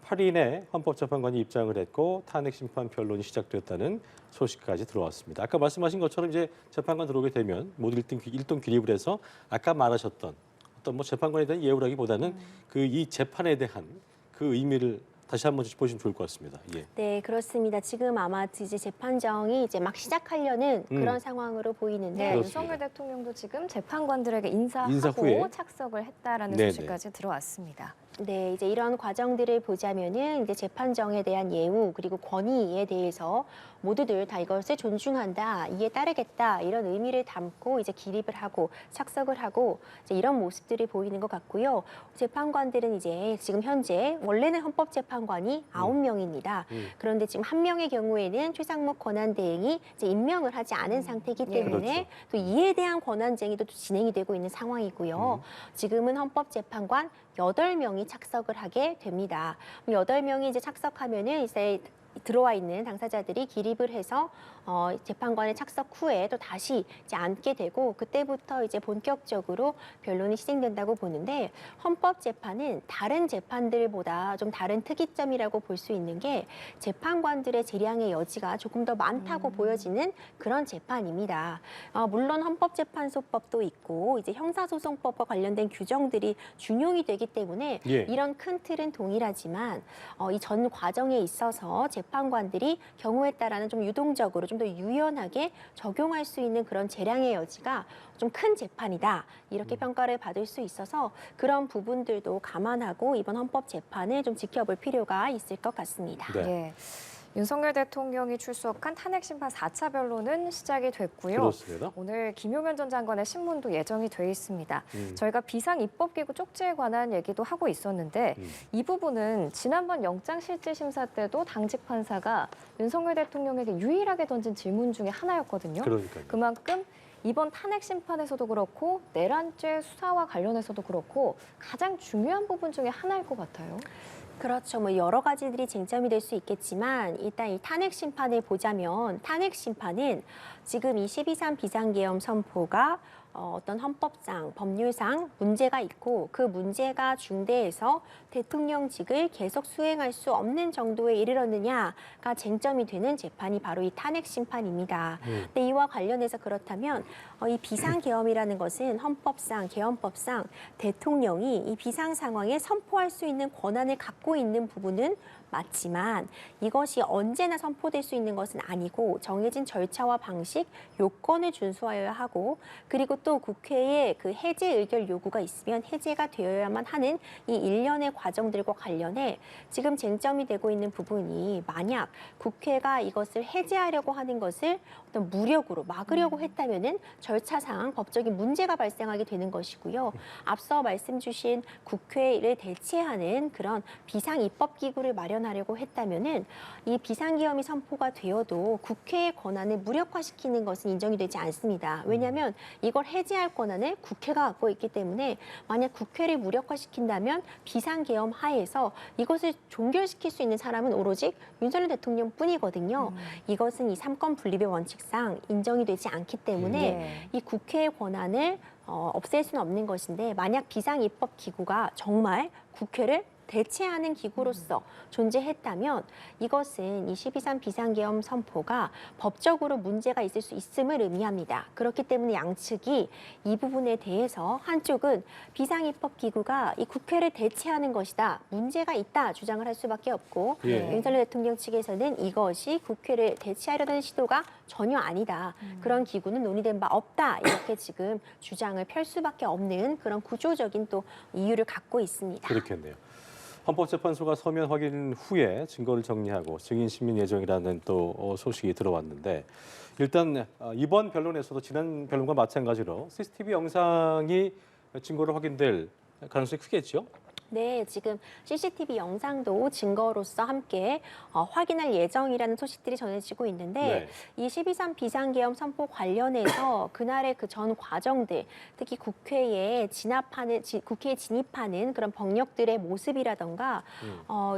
8인의 헌법재판관이 입장을 했고 탄핵심판 변론이 시작됐다는 소식까지 들어왔습니다. 아까 말씀하신 것처럼 이제 재판관 들어오게 되면 모두 일동 기립을 해서 아까 말하셨던 어떤 뭐 재판관에 대한 예우라기보다는 그 이 재판에 대한 그 의미를 다시 한번 짚어주시면 좋을 것 같습니다. 예. 네, 그렇습니다. 지금 아마 이제 재판정이 이제 막 시작하려는 그런 상황으로 보이는데 네, 그렇습니다. 윤석열 대통령도 지금 재판관들에게 인사하고 인사 후에. 착석을 했다라는 네네. 소식까지 들어왔습니다. 네, 이제 이런 과정들을 보자면은 이제 재판정에 대한 예우 그리고 권위에 대해서 모두들 다 이것을 존중한다, 이에 따르겠다 이런 의미를 담고 이제 기립을 하고 착석을 하고 이제 이런 모습들이 보이는 것 같고요. 재판관들은 이제 지금 현재 원래는 헌법재판관이 9명입니다. 그런데 지금 1명의 경우에는 최상목 권한대행이 이제 임명을 하지 않은 상태이기 때문에 그렇죠. 또 이에 대한 권한쟁의도 또 진행이 되고 있는 상황이고요. 지금은 헌법재판관 8명이 착석을 하게 됩니다. 8명이 이제 착석하면은 이제 들어와 있는 당사자들이 기립을 해서 재판관에 착석 후에 또 다시 이제 앉게 되고 그때부터 이제 본격적으로 변론이 시행된다고 보는데 헌법재판은 다른 재판들보다 좀 다른 특이점이라고 볼 수 있는 게 재판관들의 재량의 여지가 조금 더 많다고 보여지는 그런 재판입니다. 물론 헌법재판소법도 있고 이제 형사소송법과 관련된 규정들이 준용이 되기 때문에 예. 이런 큰 틀은 동일하지만 이 전 과정에 있어서 재판관들이 경우에 따라는 좀 유동적으로 좀 더 유연하게 적용할 수 있는 그런 재량의 여지가 좀 큰 재판이다. 이렇게 평가를 받을 수 있어서 그런 부분들도 감안하고 이번 헌법재판을 좀 지켜볼 필요가 있을 것 같습니다. 네. 예. 윤석열 대통령이 출석한 탄핵심판 4차 변론은 시작이 됐고요. 그렇습니다. 오늘 김용현 전 장관의 신문도 예정이 돼 있습니다. 음. 저희가 비상입법기구 쪽지에 관한 얘기도 하고 있었는데 이 부분은 지난번 영장실질심사 때도 당직 판사가 윤석열 대통령에게 유일하게 던진 질문 중에 하나였거든요. 그러니까요. 그만큼 이번 탄핵 심판에서도 그렇고 내란죄 수사와 관련해서도 그렇고 가장 중요한 부분 중에 하나일 것 같아요. 그렇죠. 뭐 여러 가지들이 쟁점이 될 수 있겠지만 일단 이 탄핵 심판을 보자면 탄핵 심판은 지금 이 12.3 비상계엄 선포가 어떤 헌법상, 법률상 문제가 있고 그 문제가 중대해서 대통령직을 계속 수행할 수 없는 정도에 이르렀느냐가 쟁점이 되는 재판이 바로 이 탄핵 심판입니다. 근데 이와 관련해서 그렇다면 이 비상계엄이라는 것은 헌법상, 계엄법상 대통령이 이 비상 상황에 선포할 수 있는 권한을 갖고 있는 부분은 맞지만 이것이 언제나 선포될 수 있는 것은 아니고 정해진 절차와 방식, 요건을 준수하여야 하고 그리고 또 국회에 그 해제 의결 요구가 있으면 해제가 되어야만 하는 이 일련의 과정들과 관련해 지금 쟁점이 되고 있는 부분이 만약 국회가 이것을 해제하려고 하는 것을 어떤 무력으로 막으려고 했다면은 절차상 법적인 문제가 발생하게 되는 것이고요. 앞서 말씀 주신 국회를 대체하는 그런 비상입법기구를 마련하려고 했다면은 이 비상계엄이 선포가 되어도 국회의 권한을 무력화시키는 것은 인정이 되지 않습니다. 왜냐하면 이걸 해제할 권한을 국회가 갖고 있기 때문에 만약 국회를 무력화시킨다면 비상계엄 하에서 이것을 종결시킬 수 있는 사람은 오로지 윤석열 대통령뿐이거든요. 이것은 이 삼권 분립의 원칙상 인정이 되지 않기 때문에 네. 이 국회의 권한을 없앨 수는 없는 것인데 만약 비상입법기구가 정말 국회를 대체하는 기구로서 존재했다면 이것은 이 12.3 비상계엄 선포가 법적으로 문제가 있을 수 있음을 의미합니다. 그렇기 때문에 양측이 이 부분에 대해서 한쪽은 비상입법기구가 이 국회를 대체하는 것이다. 문제가 있다 주장을 할 수밖에 없고 예. 윤석열 대통령 측에서는 이것이 국회를 대체하려는 시도가 전혀 아니다. 그런 기구는 논의된 바 없다. 이렇게 지금 주장을 펼 수밖에 없는 그런 구조적인 또 이유를 갖고 있습니다. 그렇겠네요. 헌법재판소가 서면 확인 후에 증거를 정리하고 증인 심민 예정이라는 또 소식이 들어왔는데 일단 이번 변론에서도 지난 변론과 마찬가지로 CCTV 영상이 증거로 확인될 가능성이 크겠죠? 네, 지금 CCTV 영상도 증거로서 함께 확인할 예정이라는 소식들이 전해지고 있는데 이 12.3 비상계엄 선포 관련해서 그날의 그 전 과정들, 특히 국회에 진입하는 그런 병력들의 모습이라던가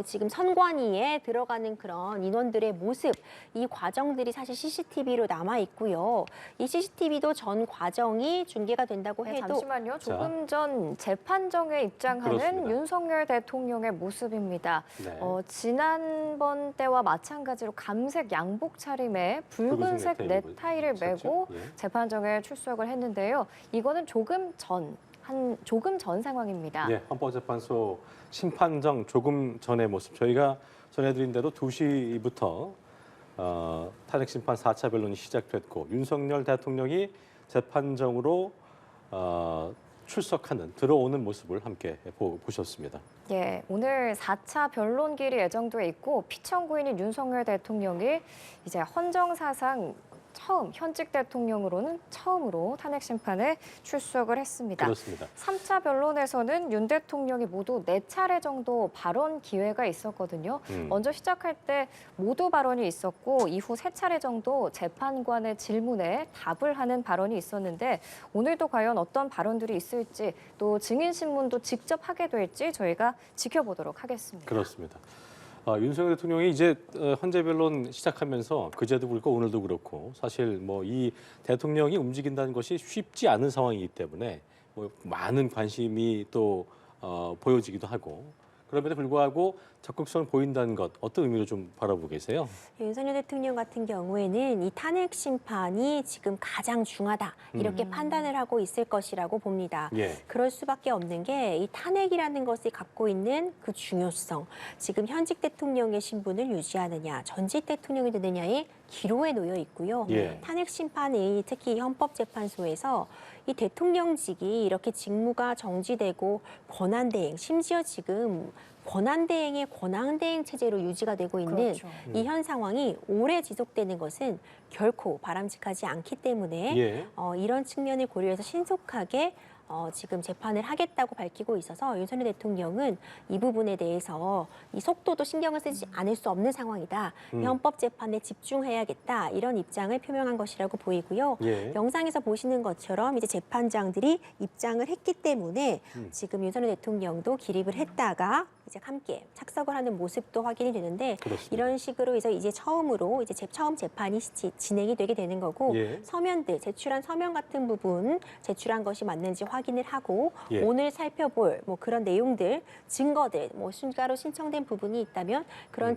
지금 선관위에 들어가는 그런 인원들의 모습, 이 과정들이 사실 CCTV로 남아 있고요. 이 CCTV도 전 과정이 중계가 된다고 네, 해도 잠시만요. 조금 전 재판정에 입장하는 그렇습니다. 윤석열 대통령의 모습입니다. 네. 지난번 때와 마찬가지로 감색 양복 차림에 붉은색 넥타이를 메고 재판정에 출석을 했는데요. 이거는 조금 전 상황입니다. 네, 헌법재판소 심판정 조금 전의 모습. 저희가 전해드린 대로 2시부터 탄핵심판 4차 변론이 시작됐고 윤석열 대통령이 재판정으로 들어오는 모습을 함께 보셨습니다. 예, 오늘 4차 변론길이 예정돼 있고 피청구인인 윤석열 대통령이 이제 헌정사상 현직 대통령으로는 처음으로 탄핵 심판에 출석을 했습니다. 그렇습니다. 3차 변론에서는 윤 대통령이 모두 4차례 정도 발언 기회가 있었거든요. 먼저 시작할 때 모두 발언이 있었고 이후 3차례 정도 재판관의 질문에 답을 하는 발언이 있었는데 오늘도 과연 어떤 발언들이 있을지 또 증인신문도 직접 하게 될지 저희가 지켜보도록 하겠습니다. 그렇습니다. 윤석열 대통령이 이제 헌재 변론 시작하면서 그제도 그렇고 오늘도 그렇고 사실 뭐 이 대통령이 움직인다는 것이 쉽지 않은 상황이기 때문에 뭐 많은 관심이 또 보여지기도 하고 그럼에도 불구하고 적극성을 보인다는 것 어떤 의미로 좀 바라보고 계세요? 윤석열 대통령 같은 경우에는 이 탄핵 심판이 지금 가장 중하다 이렇게 판단을 하고 있을 것이라고 봅니다. 예. 그럴 수밖에 없는 게 이 탄핵이라는 것이 갖고 있는 그 중요성, 지금 현직 대통령의 신분을 유지하느냐, 전직 대통령이 되느냐의 기로에 놓여 있고요. 예. 탄핵 심판이 특히 헌법재판소에서 이 대통령직이 이렇게 직무가 정지되고 권한대행, 심지어 지금 권한대행의 권한대행 체제로 유지가 되고 있는 그렇죠. 이 현 상황이 오래 지속되는 것은 결코 바람직하지 않기 때문에 예. 이런 측면을 고려해서 신속하게 지금 재판을 하겠다고 밝히고 있어서 윤석열 대통령은 이 부분에 대해서 이 속도도 신경을 쓰지 않을 수 없는 상황이다. 이 헌법재판에 집중해야겠다. 이런 입장을 표명한 것이라고 보이고요. 예. 영상에서 보시는 것처럼 이제 재판장들이 입장을 했기 때문에 지금 윤석열 대통령도 기립을 했다가 이제 함께 착석을 하는 모습도 확인이 되는데 그렇습니다. 이런 식으로 해서 이제 처음으로 이제 처음 재판이 진행이 되게 되는 거고 예. 서면들 제출한 서면 같은 부분 제출한 것이 맞는지 확인을 하고 예. 오늘 살펴볼 뭐 그런 내용들 증거들 뭐 추가로 신청된 부분이 있다면 그런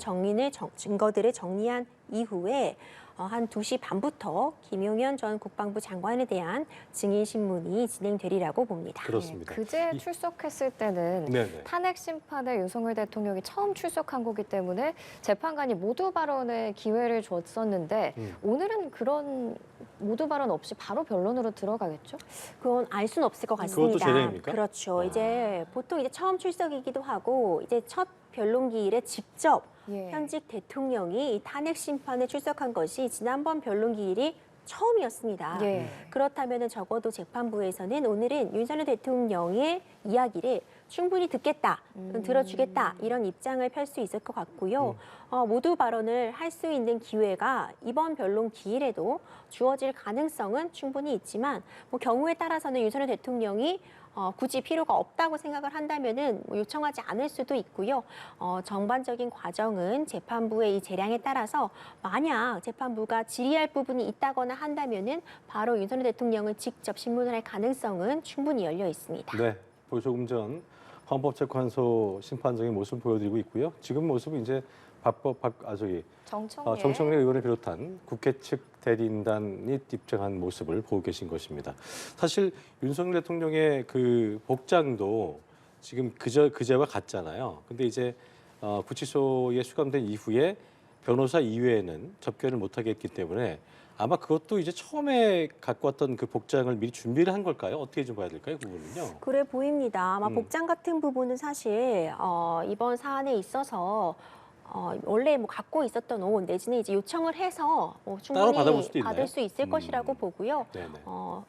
증거들을 정리한 이후에 한 2시 반부터 김용현 전 국방부 장관에 대한 증인 신문이 진행되리라고 봅니다. 그렇습니다. 그제 출석했을 때는 네네. 탄핵 심판에 윤석열 대통령이 처음 출석한 거기 때문에 재판관이 모두 발언의 기회를 줬었는데 오늘은 그런 모두 발언 없이 바로 변론으로 들어가겠죠? 그건 알 수는 없을 것 그것도 같습니다. 제정입니까? 그렇죠. 이제 보통 이제 처음 출석이기도 하고 이제 첫 변론기일에 직접 예. 현직 대통령이 이 탄핵 심판에 출석한 것이 지난번 변론기일이 처음이었습니다. 예. 그렇다면 적어도 재판부에서는 오늘은 윤석열 대통령의 이야기를 충분히 듣겠다, 들어주겠다 이런 입장을 펼 수 있을 것 같고요. 모두 발언을 할 수 있는 기회가 이번 변론 기일에도 주어질 가능성은 충분히 있지만 뭐 경우에 따라서는 윤석열 대통령이 굳이 필요가 없다고 생각을 한다면은 뭐 요청하지 않을 수도 있고요. 전반적인 과정은 재판부의 이 재량에 따라서 만약 재판부가 질의할 부분이 있다거나 한다면은 바로 윤석열 대통령을 직접 신문을 할 가능성은 충분히 열려 있습니다. 네. 조금 전 헌법재판소 심판장의 모습을 보여드리고 있고요. 지금 모습은 이제 정청래 정청래 의원을 비롯한 국회 측 대리인단이 입장한 모습을 보고 계신 것입니다. 사실 윤석열 대통령의 그 복장도 지금 그제와 같잖아요. 근데 이제 구치소에 수감된 이후에 변호사 이외에는 접견을 못하게 했기 때문에 아마 그것도 이제 처음에 갖고 왔던 그 복장을 미리 준비를 한 걸까요? 어떻게 좀 봐야 될까요? 그 부분은요. 그래 보입니다. 아마 복장 같은 부분은 사실 이번 사안에 있어서 원래 뭐 갖고 있었던 옷 내지는 이제 요청을 해서 따로 받아볼 충분히 수도 있나요? 받을 수 있을 것이라고 보고요. 네네.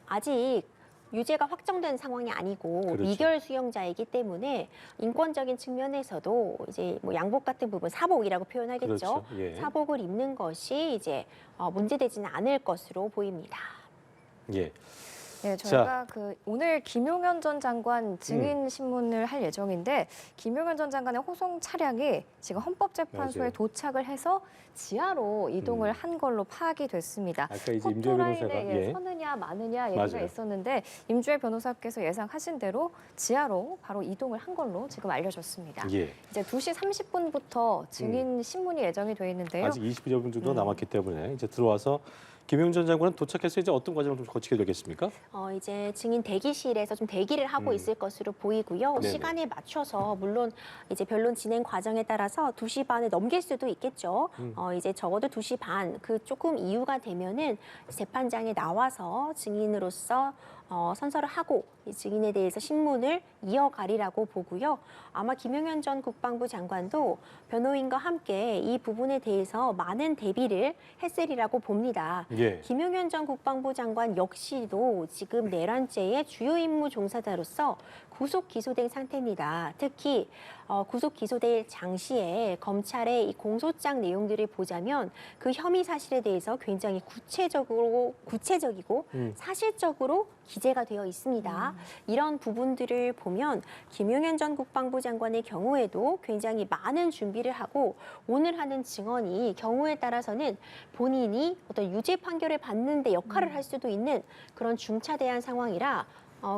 아직 유죄가 확정된 상황이 아니고 그렇죠. 미결 수용자이기 때문에 인권적인 측면에서도 이제 뭐 양복 같은 부분 사복이라고 표현하겠죠. 그렇죠. 예. 사복을 입는 것이 이제 문제되지는 않을 것으로 보입니다. 예. 네, 저희가 오늘 김용현 전 장관 증인 신문을 할 예정인데 김용현 전 장관의 호송 차량이 지금 헌법재판소에 맞아요. 도착을 해서 지하로 이동을 한 걸로 파악이 됐습니다. 아까 이제 임주혜 변호사가 포토라인에 서느냐 마느냐 얘기가 맞아요. 있었는데 임주혜 변호사께서 예상하신 대로 지하로 바로 이동을 한 걸로 지금 알려졌습니다. 예. 이제 2시 30분부터 증인 신문이 예정이 돼 있는데요. 아직 20여 분 정도 남았기 때문에 이제 들어와서 김용현 전 장관은 도착해서 이제 어떤 과정을 좀 거치게 되겠습니까? 이제 증인 대기실에서 좀 대기를 하고 있을 것으로 보이고요. 네네. 시간에 맞춰서 물론 이제 변론 진행 과정에 따라서 2시 반에 넘길 수도 있겠죠. 이제 적어도 2시 반, 그 조금 이후가 되면은 재판장에 나와서 증인으로서 선서를 하고 이 증인에 대해서 신문을 이어가리라고 보고요. 아마 김용현 전 국방부 장관도 변호인과 함께 이 부분에 대해서 많은 대비를 했으리라고 봅니다. 예. 김용현 전 국방부 장관 역시도 지금 내란죄의 주요 임무 종사자로서 구속 기소된 상태입니다. 특히 구속 기소될 당시에 검찰의 이 공소장 내용들을 보자면 그 혐의 사실에 대해서 굉장히 구체적이고 사실적으로 기재가 되어 있습니다. 이런 부분들을 보면 김용현 전 국방부 장관의 경우에도 굉장히 많은 준비를 하고 오늘 하는 증언이 경우에 따라서는 본인이 어떤 유죄 판결을 받는데 역할을 할 수도 있는 그런 중차대한 상황이라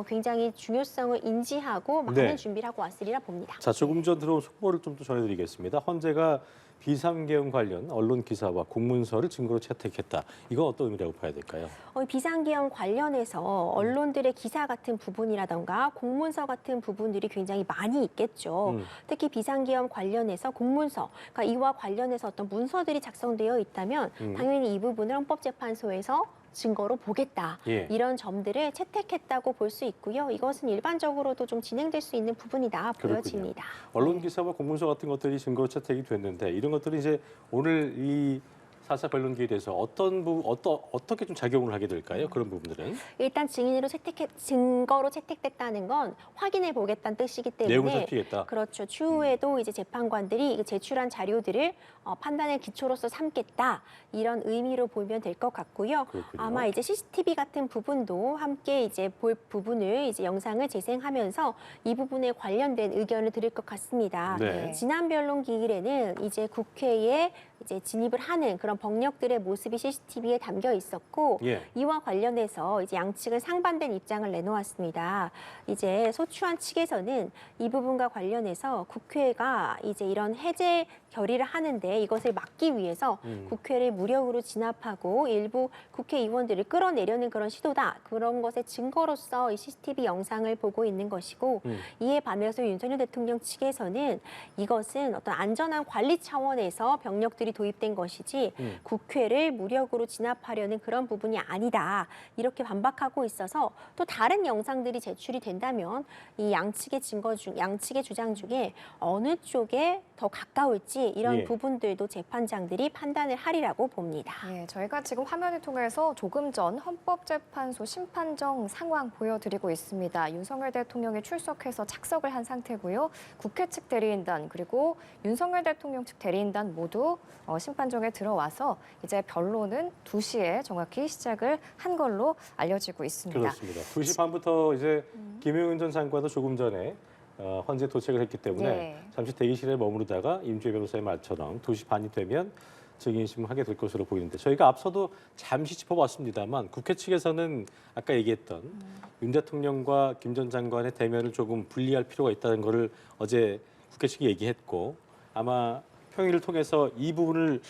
굉장히 중요성을 인지하고 많은 네. 준비를 하고 왔으리라 봅니다. 자, 조금 전 들어온 속보를 좀 더 전해드리겠습니다. 헌재가 비상계엄 관련 언론 기사와 공문서를 증거로 채택했다. 이건 어떤 의미라고 봐야 될까요? 비상계엄 관련해서 언론들의 기사 같은 부분이라던가 공문서 같은 부분들이 굉장히 많이 있겠죠. 특히 비상계엄 관련해서 공문서, 그러니까 이와 관련해서 어떤 문서들이 작성되어 있다면 당연히 이 부분을 헌법재판소에서 증거로 보겠다. 예. 이런 점들을 채택했다고 볼 수 있고요. 이것은 일반적으로도 좀 진행될 수 있는 부분이다 보여집니다. 언론 기사와 공문서 같은 것들이 증거로 채택이 됐는데 이런 것들이 이제 오늘 이 4차 변론기에 대해서 어떻게 좀 작용을 하게 될까요? 그런 부분들은 일단 증거로 채택됐다는 건 확인해 보겠다는 뜻이기 때문에 내용을 살피겠다. 그렇죠. 추후에도 이제 재판관들이 제출한 자료들을 판단의 기초로서 삼겠다 이런 의미로 보면 될 것 같고요. 그렇군요. 아마 이제 CCTV 같은 부분도 함께 이제 볼 부분을 이제 영상을 재생하면서 이 부분에 관련된 의견을 드릴 것 같습니다. 네. 지난 변론 기일에는 이제 국회에 이제 진입을 하는 그런 병력들의 모습이 CCTV에 담겨 있었고 예. 이와 관련해서 이제 양측은 상반된 입장을 내놓았습니다. 이제 소추안 측에서는 이 부분과 관련해서 국회가 이제 이런 해제 결의를 하는데 이것을 막기 위해서 국회를 무력으로 진압하고 일부 국회의원들을 끌어내려는 그런 시도다. 그런 것의 증거로서 이 CCTV 영상을 보고 있는 것이고 이에 반해서 윤석열 대통령 측에서는 이것은 어떤 안전한 관리 차원에서 병력들이 도입된 것이지 국회를 무력으로 진압하려는 그런 부분이 아니다. 이렇게 반박하고 있어서 또 다른 영상들이 제출이 된다면 이 양측의 양측의 주장 중에 어느 쪽에 더 가까울지 이런 예. 부분들도 재판장들이 판단을 하리라고 봅니다. 네, 저희가 지금 화면을 통해서 조금 전 헌법재판소 심판정 상황 보여드리고 있습니다. 윤석열 대통령이 출석해서 착석을 한 상태고요. 국회 측 대리인단 그리고 윤석열 대통령 측 대리인단 모두 심판정에 들어와서 이제 변론은 2시에 정확히 시작을 한 걸로 알려지고 있습니다. 그렇습니다. 2시 반부터 이제 김용현 전 장관도 조금 전에 헌재 도착을 했기 때문에 네. 잠시 대기실에 머무르다가 임주혜 변호사의 말처럼 2시 반이 되면 증인신문하게 될 것으로 보이는데 저희가 앞서도 잠시 짚어봤습니다만 국회 측에서는 아까 얘기했던 윤 대통령과 김 전 장관의 대면을 조금 분리할 필요가 있다는 것을 어제 국회 측이 얘기했고 아마 평의를 통해서 이 부분을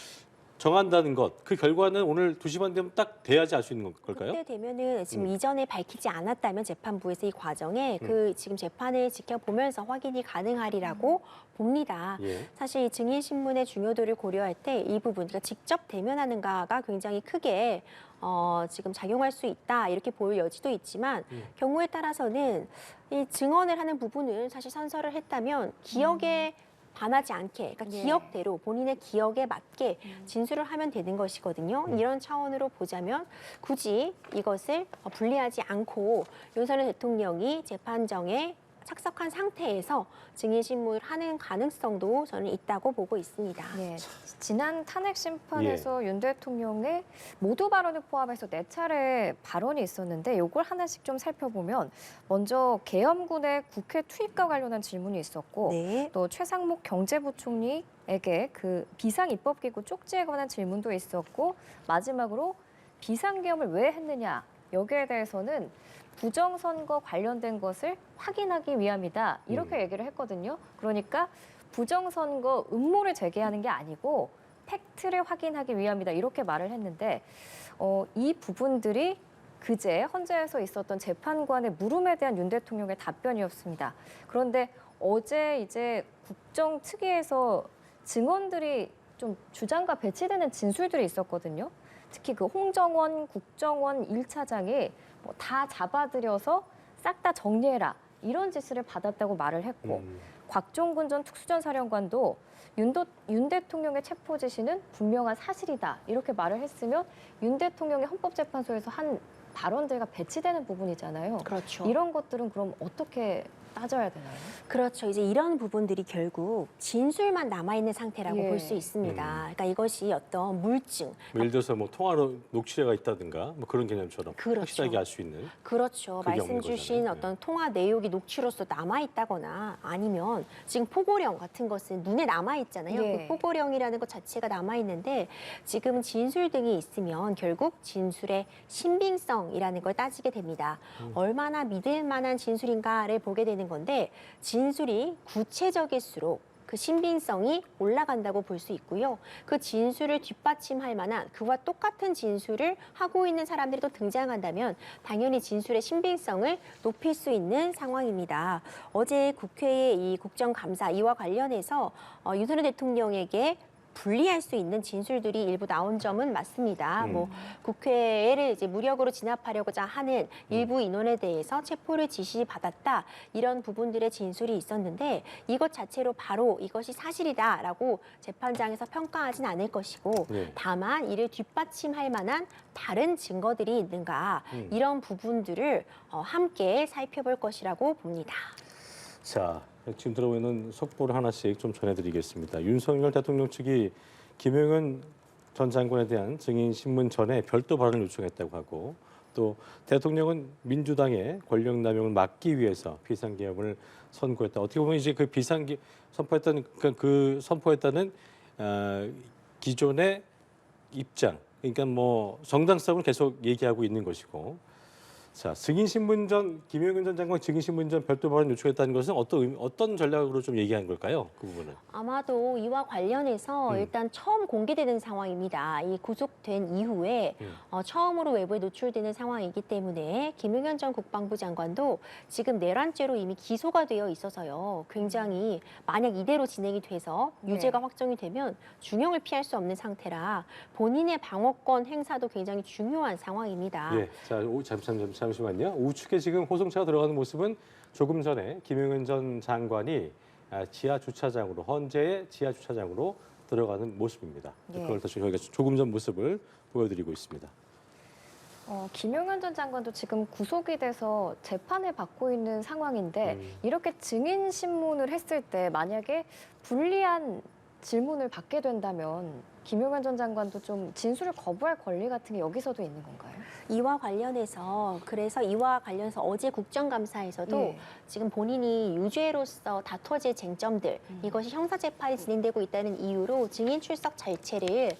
정한다는 것, 그 결과는 오늘 2시 반 되면 딱 돼야지 알 수 있는 걸까요? 그때 되면은 지금 이전에 밝히지 않았다면 재판부에서 이 과정에 그 지금 재판을 지켜보면서 확인이 가능하리라고 봅니다. 예. 사실 이 증인신문의 중요도를 고려할 때 이 부분, 그러니까 직접 대면하는가가 굉장히 크게 지금 작용할 수 있다 이렇게 보일 여지도 있지만 경우에 따라서는 이 증언을 하는 부분을 사실 선서를 했다면 기억에 반하지 않게, 그러니까 네. 기억대로 본인의 기억에 맞게 진술을 하면 되는 것이거든요. 이런 차원으로 보자면 굳이 이것을 분리하지 않고 윤석열 대통령이 재판정에 착석한 상태에서 증인신문을 하는 가능성도 저는 있다고 보고 있습니다. 네, 지난 탄핵 심판에서 윤 대통령의 모두 발언을 포함해서 4차례 발언이 있었는데 이걸 하나씩 좀 살펴보면 먼저 계엄군의 국회 투입과 관련한 질문이 있었고 네. 또 최상목 경제부총리에게 그 비상입법기구 쪽지에 관한 질문도 있었고 마지막으로 비상계엄을 왜 했느냐 여기에 대해서는 부정선거 관련된 것을 확인하기 위함이다 이렇게 얘기를 했거든요. 그러니까 부정선거 음모를 제기하는 게 아니고 팩트를 확인하기 위함이다 이렇게 말을 했는데 이 부분들이 그제 헌재에서 있었던 재판관의 물음에 대한 윤 대통령의 답변이었습니다. 그런데 어제 이제 국정특위에서 증언들이 좀 주장과 배치되는 진술들이 있었거든요. 특히 그 홍정원 국정원 1차장이 뭐 다 잡아들여서 싹 다 정리해라 이런 지시를 받았다고 말을 했고 곽종근 전 특수전사령관도 윤 대통령의 체포 지시는 분명한 사실이다 이렇게 말을 했으면 윤 대통령이 헌법재판소에서 한 발언들과 배치되는 부분이잖아요. 그렇죠. 이런 것들은 그럼 어떻게 따져야 되나요? 그렇죠. 이제 이런 부분들이 결국 진술만 남아있는 상태라고 예. 볼 수 있습니다. 그러니까 이것이 어떤 물증, 뭐 예를 들어서 뭐 통화로 녹취가 있다든가 뭐 그런 개념처럼 그렇죠. 확실하게 알 수 있는. 그렇죠. 그게 말씀 없는 주신 거잖아요. 어떤 통화 내용이 녹취로서 남아있다거나 아니면 지금 포고령 같은 것은 눈에 남아있잖아요. 예. 그 포고령이라는 것 자체가 남아있는데 지금은 진술 등이 있으면 결국 진술의 신빙성이라는 걸 따지게 됩니다. 얼마나 믿을 만한 진술인가를 보게 되는 건데 진술이 구체적일수록 그 신빙성이 올라간다고 볼 수 있고요. 그 진술을 뒷받침할 만한 그와 똑같은 진술을 하고 있는 사람들이 또 등장한다면 당연히 진술의 신빙성을 높일 수 있는 상황입니다. 어제 국회의 이 국정감사 이와 관련해서 윤석열 대통령에게 불리할 수 있는 진술들이 일부 나온 점은 맞습니다. 뭐 국회를 이제 무력으로 진압하려고자 하는 일부 인원에 대해서 체포를 지시받았다 이런 부분들의 진술이 있었는데 이것 자체로 바로 이것이 사실이다라고 재판장에서 평가하진 않을 것이고 네. 다만 이를 뒷받침할 만한 다른 증거들이 있는가 이런 부분들을 함께 살펴볼 것이라고 봅니다. 자, 지금 들어오는 속보를 하나씩 좀 전해드리겠습니다. 윤석열 대통령 측이 김용현 전 장관에 대한 증인 신문 전에 별도 발언을 요청했다고 하고 또 대통령은 민주당의 권력 남용을 막기 위해서 비상계엄을 선고했다. 어떻게 보면 이제 그 선포했다는 기존의 입장, 그러니까 뭐 정당성을 계속 얘기하고 있는 것이고. 자, 김용현 전 장관 증인신문 전 별도 발언 요청했다는 것은 어떤 전략으로 좀 얘기한 걸까요? 그 부분은. 아마도 이와 관련해서 일단 처음 공개되는 상황입니다. 이 구속된 이후에 처음으로 외부에 노출되는 상황이기 때문에 김용현 전 국방부 장관도 지금 내란죄로 이미 기소가 되어 있어서요. 굉장히 만약 이대로 진행이 돼서 유죄가 확정이 되면 중형을 피할 수 없는 상태라 본인의 방어권 행사도 굉장히 중요한 상황입니다. 예, 자, 잠시만요. 우측에 지금 호송차가 들어가는 모습은 조금 전에 김용현 전 장관이 지하 주차장으로 헌재의 지하 주차장으로 들어가는 모습입니다. 예. 그걸 다시 저희가 조금 전 모습을 보여드리고 있습니다. 김용현 전 장관도 지금 구속이 돼서 재판을 받고 있는 상황인데 이렇게 증인 신문을 했을 때 만약에 불리한 질문을 받게 된다면 김용현 전 장관도 좀 진술을 거부할 권리 같은 게 여기서도 있는 건가요? 이와 관련해서 어제 국정감사에서도 예. 지금 본인이 유죄로서 다퉈질 쟁점들 이것이 형사재판이 진행되고 있다는 이유로 증인 출석 자체를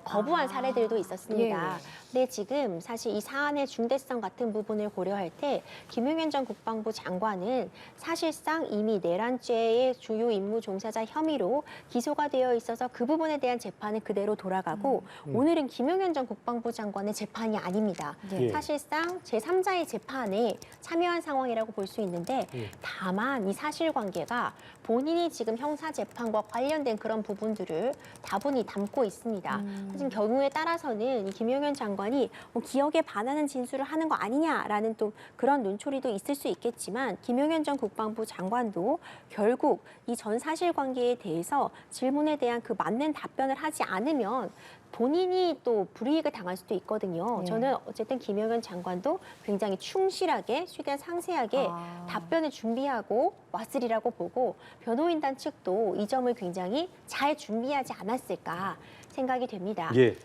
거부한 사례들도 있었습니다. 예. 근데 지금 사실 이 사안의 중대성 같은 부분을 고려할 때 김용현 전 국방부 장관은 사실상 이미 내란죄의 주요 임무 종사자 혐의로 기소가 되어 있어서 그 부분에 대한 재판은 그대로 돌아가고 오늘은 김용현 전 국방부 장관의 재판이 아닙니다. 네. 예. 사실상 제3자의 재판에 참여한 상황이라고 볼 수 있는데 다만 이 사실관계가 본인이 지금 형사재판과 관련된 그런 부분들을 다분히 담고 있습니다. 지금 경우에 따라서는 이 김용현 장관이 기억에 반하는 진술을 하는 거 아니냐라는 또 그런 논초리도 있을 수 있겠지만 김용현 전 국방부 장관도 결국 이 전 사실관계에 대해서 질문에 대한 그 맞는 답변을 하지 않으면 본인이 또 불이익을 당할 수도 있거든요. 네. 저는 어쨌든 김용현 장관도 굉장히 충실하게 최대한 상세하게 답변을 준비하고 왔으리라고 보고 변호인단 측도 이 점을 굉장히 잘 준비하지 않았을까 생각이 됩니다. 예.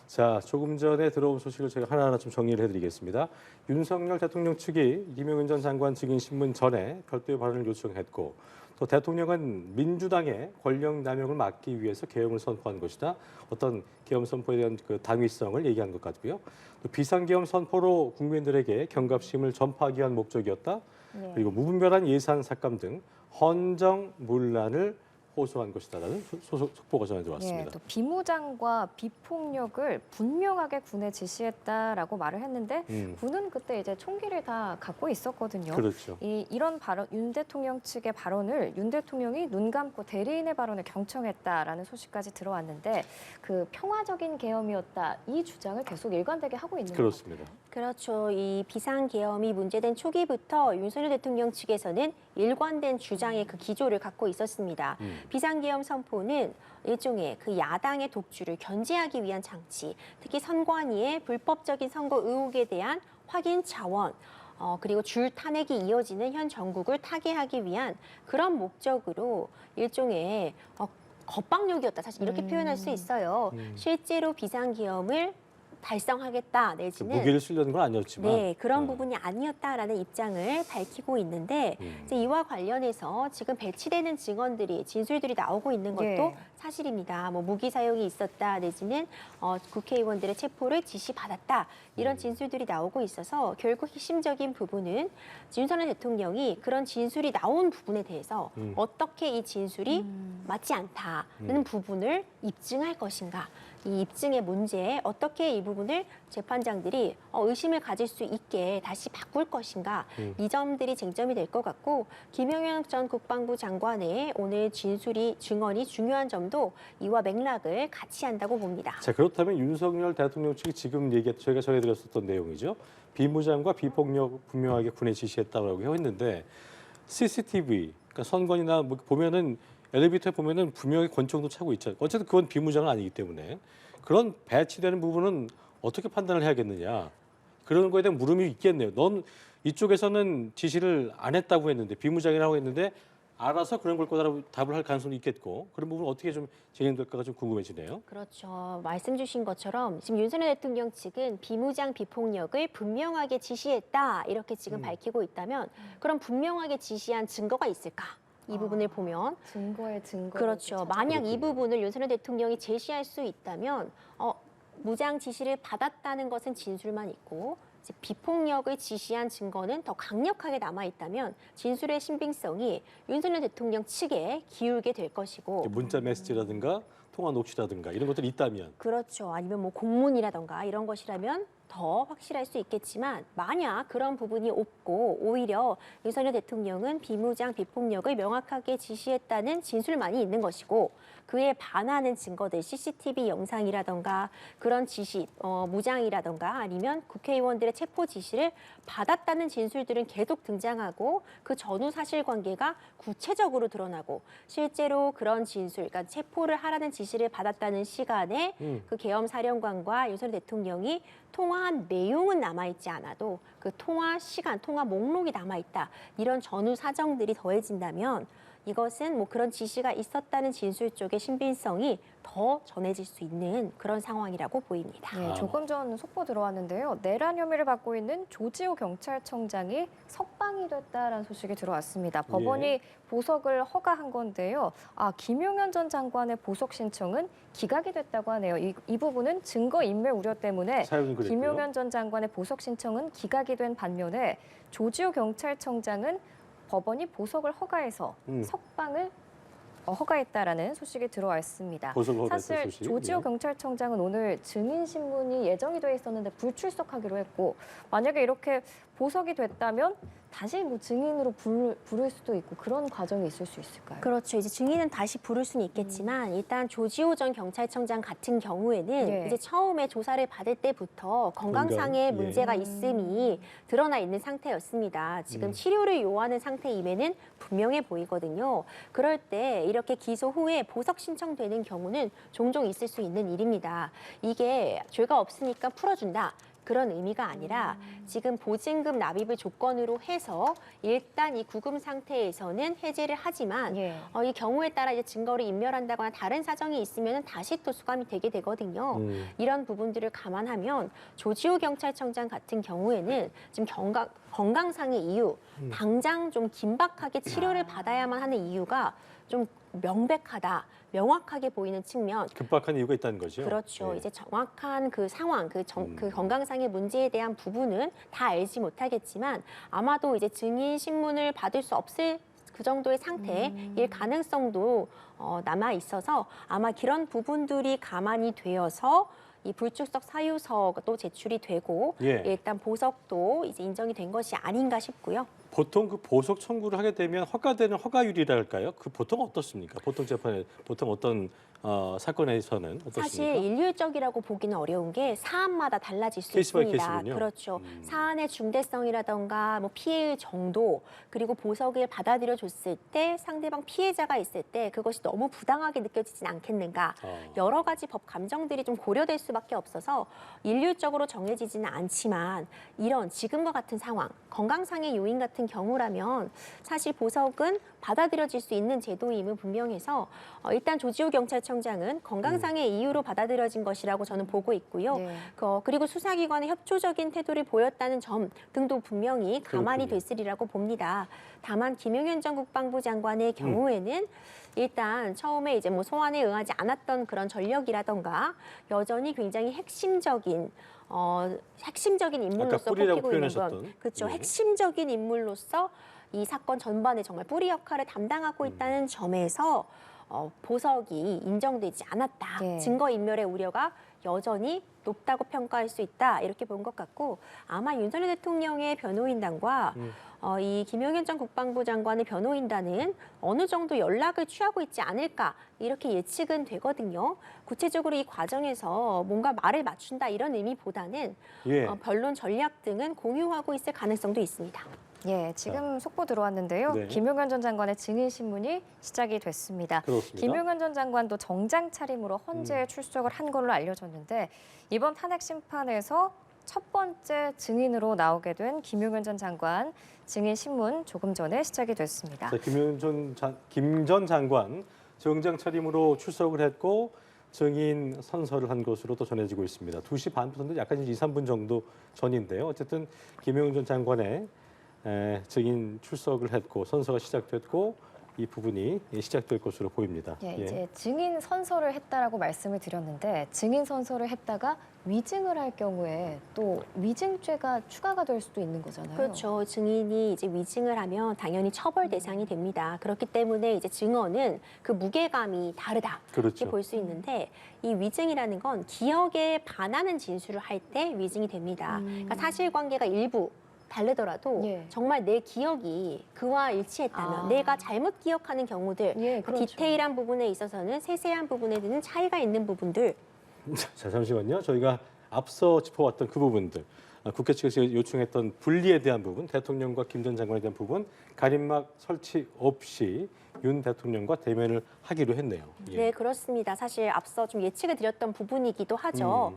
자, 조금 전에 들어온 소식을 제가 하나하나 좀 정리를 해드리겠습니다. 윤석열 대통령 측이 김용현 전 장관 증인 신문 전에 별도의 발언을 요청했고 또 대통령은 민주당의 권력 남용을 막기 위해서 계엄을 선포한 것이다. 어떤 계엄 선포에 대한 그 당위성을 얘기한 것 같고요. 또 비상계엄 선포로 국민들에게 경각심을 전파하기 위한 목적이었다. 네. 그리고 무분별한 예산 삭감 등 헌정문란을 호소한 것이다라는 속보가 전해 들어왔습니다. 예, 또 비무장과 비폭력을 분명하게 군에 지시했다라고 말을 했는데 군은 그때 이제 총기를 다 갖고 있었거든요. 그렇죠. 이런 발언, 윤 대통령 측의 발언을 윤 대통령이 눈 감고 대리인의 발언을 경청했다라는 소식까지 들어왔는데 그 평화적인 계엄이었다 이 주장을 계속 일관되게 하고 있는 그렇습니다. 그렇죠. 이 비상계엄이 문제된 초기부터 윤석열 대통령 측에서는 일관된 주장의 그 기조를 갖고 있었습니다. 비상계엄 선포는 일종의 그 야당의 독주를 견제하기 위한 장치, 특히 선관위의 불법적인 선거 의혹에 대한 확인 차원, 그리고 줄 탄핵이 이어지는 현 정국을 타개하기 위한 그런 목적으로 일종의 겁박력이었다. 사실 이렇게 표현할 수 있어요. 실제로 비상계엄을 달성하겠다 그 내지는 무기를 쓰려는 건 아니었지만. 네, 그런 부분이 아니었다라는 입장을 밝히고 있는데 이제 이와 관련해서 지금 배치되는 증언들이 진술들이 나오고 있는 것도 예. 사실입니다. 뭐 무기 사용이 있었다 내지는 국회의원들의 체포를 지시받았다 이런 진술들이 나오고 있어서 결국 핵심적인 부분은 윤석열 대통령이 그런 진술이 나온 부분에 대해서 어떻게 이 진술이 맞지 않다는 부분을 입증할 것인가. 이 입증의 문제에 어떻게 이 부분을 재판장들이 의심을 가질 수 있게 다시 바꿀 것인가 이 점들이 쟁점이 될 것 같고 김용현 전 국방부 장관의 오늘 증언이 중요한 점도 이와 맥락을 같이 한다고 봅니다. 자, 그렇다면 윤석열 대통령 측이 지금 저희가 전해드렸었던 내용이죠. 비무장과 비폭력 분명하게 군에 지시했다고 했는데 CCTV, 그러니까 선관이나 뭐 보면은 엘리베이터에 보면은 분명히 권총도 차고 있잖아요. 어쨌든 그건 비무장은 아니기 때문에 그런 배치되는 부분은 어떻게 판단을 해야겠느냐. 그런 거에 대한 물음이 있겠네요. 넌 이쪽에서는 지시를 안 했다고 했는데 비무장이라고 했는데 알아서 그런 걸 거다라고 답을 할 가능성이 있겠고 그런 부분은 어떻게 좀 진행될까가 좀 궁금해지네요. 그렇죠. 말씀 주신 것처럼 지금 윤석열 대통령 측은 비무장 비폭력을 분명하게 지시했다 이렇게 지금 밝히고 있다면 그럼 분명하게 지시한 증거가 있을까? 이 부분을 보면 증거의 증거. 그렇죠. 만약 이 부분을 윤석열 대통령이 제시할 수 있다면 무장 지시를 받았다는 것은 진술만 있고 이제 비폭력을 지시한 증거는 더 강력하게 남아 있다면 진술의 신빙성이 윤석열 대통령 측에 기울게 될 것이고 문자 메시지라든가 통화 녹취라든가 이런 것들이 있다면 그렇죠. 아니면 뭐 공문이라든가 이런 것이라면 더 확실할 수 있겠지만 만약 그런 부분이 없고 오히려 윤석열 대통령은 비무장 비폭력을 명확하게 지시했다는 진술만이 있는 것이고 그에 반하는 증거들 CCTV 영상이라든가 그런 지시 무장이라든가 아니면 국회의원들의 체포 지시를 받았다는 진술들은 계속 등장하고 그 전후 사실관계가 구체적으로 드러나고 실제로 그런 진술, 그러니까 체포를 하라는 지시를 받았다는 시간에 그 계엄 사령관과 윤석열 대통령이 통화한 내용은 남아있지 않아도 그 통화 시간, 통화 목록이 남아있다. 이런 전후 사정들이 더해진다면 이것은 뭐 그런 지시가 있었다는 진술 쪽의 신빙성이 더 전해질 수 있는 그런 상황이라고 보입니다. 네, 조금 전 속보 들어왔는데요. 내란 혐의를 받고 있는 조지호 경찰청장이 석방이 됐다라는 소식이 들어왔습니다. 법원이 보석을 허가한 건데요. 김용현 전 장관의 보석 신청은 기각이 됐다고 하네요. 이 부분은 증거인멸 우려 때문에 김용현 전 장관의 보석 신청은 기각이 된 반면에 조지호 경찰청장은 법원이 보석을 허가해서 석방을 허가했다라는 소식이 들어와 있습니다. 사실 조지호 경찰청장은 오늘 증인 신문이 예정이 돼 있었는데 불출석하기로 했고 만약에 이렇게 보석이 됐다면 다시 뭐 증인으로 부를 수도 있고 그런 과정이 있을 수 있을까요? 그렇죠. 이제 증인은 다시 부를 수는 있겠지만 일단 조지호 전 경찰청장 같은 경우에는 이제 처음에 조사를 받을 때부터 건강상의 문제가 있음이 드러나 있는 상태였습니다. 지금 치료를 요하는 상태임에는 분명해 보이거든요. 그럴 때 이렇게 기소 후에 보석 신청되는 경우는 종종 있을 수 있는 일입니다. 이게 죄가 없으니까 풀어준다. 그런 의미가 아니라 지금 보증금 납입을 조건으로 해서 일단 이 구금 상태에서는 해제를 하지만 이 경우에 따라 이제 증거를 인멸한다거나 다른 사정이 있으면 다시 또 수감이 되게 되거든요. 이런 부분들을 감안하면 조지호 경찰청장 같은 경우에는 지금 건강상의 이유, 당장 좀 긴박하게 치료를 받아야만 하는 이유가 좀 명백하다, 명확하게 보이는 측면. 급박한 이유가 있다는 거죠. 그렇죠. 이제 정확한 그 상황, 그 건강상의 문제에 대한 부분은 다 알지 못하겠지만 아마도 이제 증인 신문을 받을 수 없을 그 정도의 상태일 가능성도 남아 있어서 아마 그런 부분들이 감안이 되어서 이 불출석 사유서도 제출이 되고 일단 보석도 이제 인정이 된 것이 아닌가 싶고요. 보통 그 보석 청구를 하게 되면 허가되는 허가율이랄까요? 그 보통 어떻습니까? 보통 재판에 보통 어떤 사건에서는 어떻습니까? 사실 일률적이라고 보기는 어려운 게 사안마다 달라질 수 케이스 바이 있습니다. 케이스군요. 그렇죠. 사안의 중대성이라던가 뭐 피해의 정도 그리고 보석을 받아들여 줬을 때 상대방 피해자가 있을 때 그것이 너무 부당하게 느껴지진 않겠는가. 여러 가지 법 감정들이 좀 고려될 수밖에 없어서 일률적으로 정해지지는 않지만 이런 지금과 같은 상황, 건강상의 요인 같은 경우라면 사실 보석은 받아들여질 수 있는 제도임은 분명해서 일단 조지호 경찰청장은 건강상의 이유로 받아들여진 것이라고 저는 보고 있고요. 네. 그리고 수사기관의 협조적인 태도를 보였다는 점 등도 분명히 감안이 그렇군요. 됐으리라고 봅니다. 다만 김용현 전 국방부 장관의 경우에는 일단 처음에 이제 뭐 소환에 응하지 않았던 그런 전력이라던가 여전히 굉장히 핵심적인 인물로서 뿌리라고 꼽히고 있는 표현하셨던. 건 그렇죠. 예. 핵심적인 인물로서 이 사건 전반에 정말 뿌리 역할을 담당하고 있다는 점에서 보석이 인정되지 않았다. 네. 증거인멸의 우려가 여전히 높다고 평가할 수 있다. 이렇게 본 것 같고 아마 윤석열 대통령의 변호인단과 이 김용현 전 국방부 장관의 변호인단은 어느 정도 연락을 취하고 있지 않을까 이렇게 예측은 되거든요. 구체적으로 이 과정에서 뭔가 말을 맞춘다 이런 의미보다는 예. 변론 전략 등은 공유하고 있을 가능성도 있습니다. 예, 지금 속보 들어왔는데요. 네. 김용현 전 장관의 증인 신문이 시작이 됐습니다. 그렇습니다. 김용현 전 장관도 정장 차림으로 헌재에 출석을 한 걸로 알려졌는데 이번 탄핵 심판에서 첫 번째 증인으로 나오게 된 김용현 전 장관 증인 신문 조금 전에 시작이 됐습니다. 자, 김 전 장관 정장 차림으로 출석을 했고 증인 선서를 한 것으로 또 전해지고 있습니다. 2시 반부터는 약간 2, 3분 정도 전인데요. 어쨌든 김용현 전 장관의 증인 출석을 했고 선서가 시작됐고 이 부분이 시작될 것으로 보입니다. 예, 이제 증인 선서를 했다라고 말씀을 드렸는데 증인 선서를 했다가 위증을 할 경우에 또 위증죄가 추가가 될 수도 있는 거잖아요. 그렇죠. 증인이 이제 위증을 하면 당연히 처벌 대상이 됩니다. 그렇기 때문에 이제 증언은 그 무게감이 다르다. 그렇죠. 이렇게 볼 수 있는데 이 위증이라는 건 기억에 반하는 진술을 할 때 위증이 됩니다. 그러니까 사실관계가 일부 다르더라도 예. 정말 내 기억이 그와 일치했다면 내가 잘못 기억하는 경우들 예, 그 그렇죠. 디테일한 부분에 있어서는 세세한 부분에는 차이가 있는 부분들 자, 잠시만요. 저희가 앞서 짚어왔던 그 부분들, 국회 측에서 요청했던 분리에 대한 부분, 대통령과 김 전 장관에 대한 부분, 가림막 설치 없이 윤 대통령과 대면을 하기로 했네요. 예. 네, 그렇습니다. 사실 앞서 좀 예측을 드렸던 부분이기도 하죠.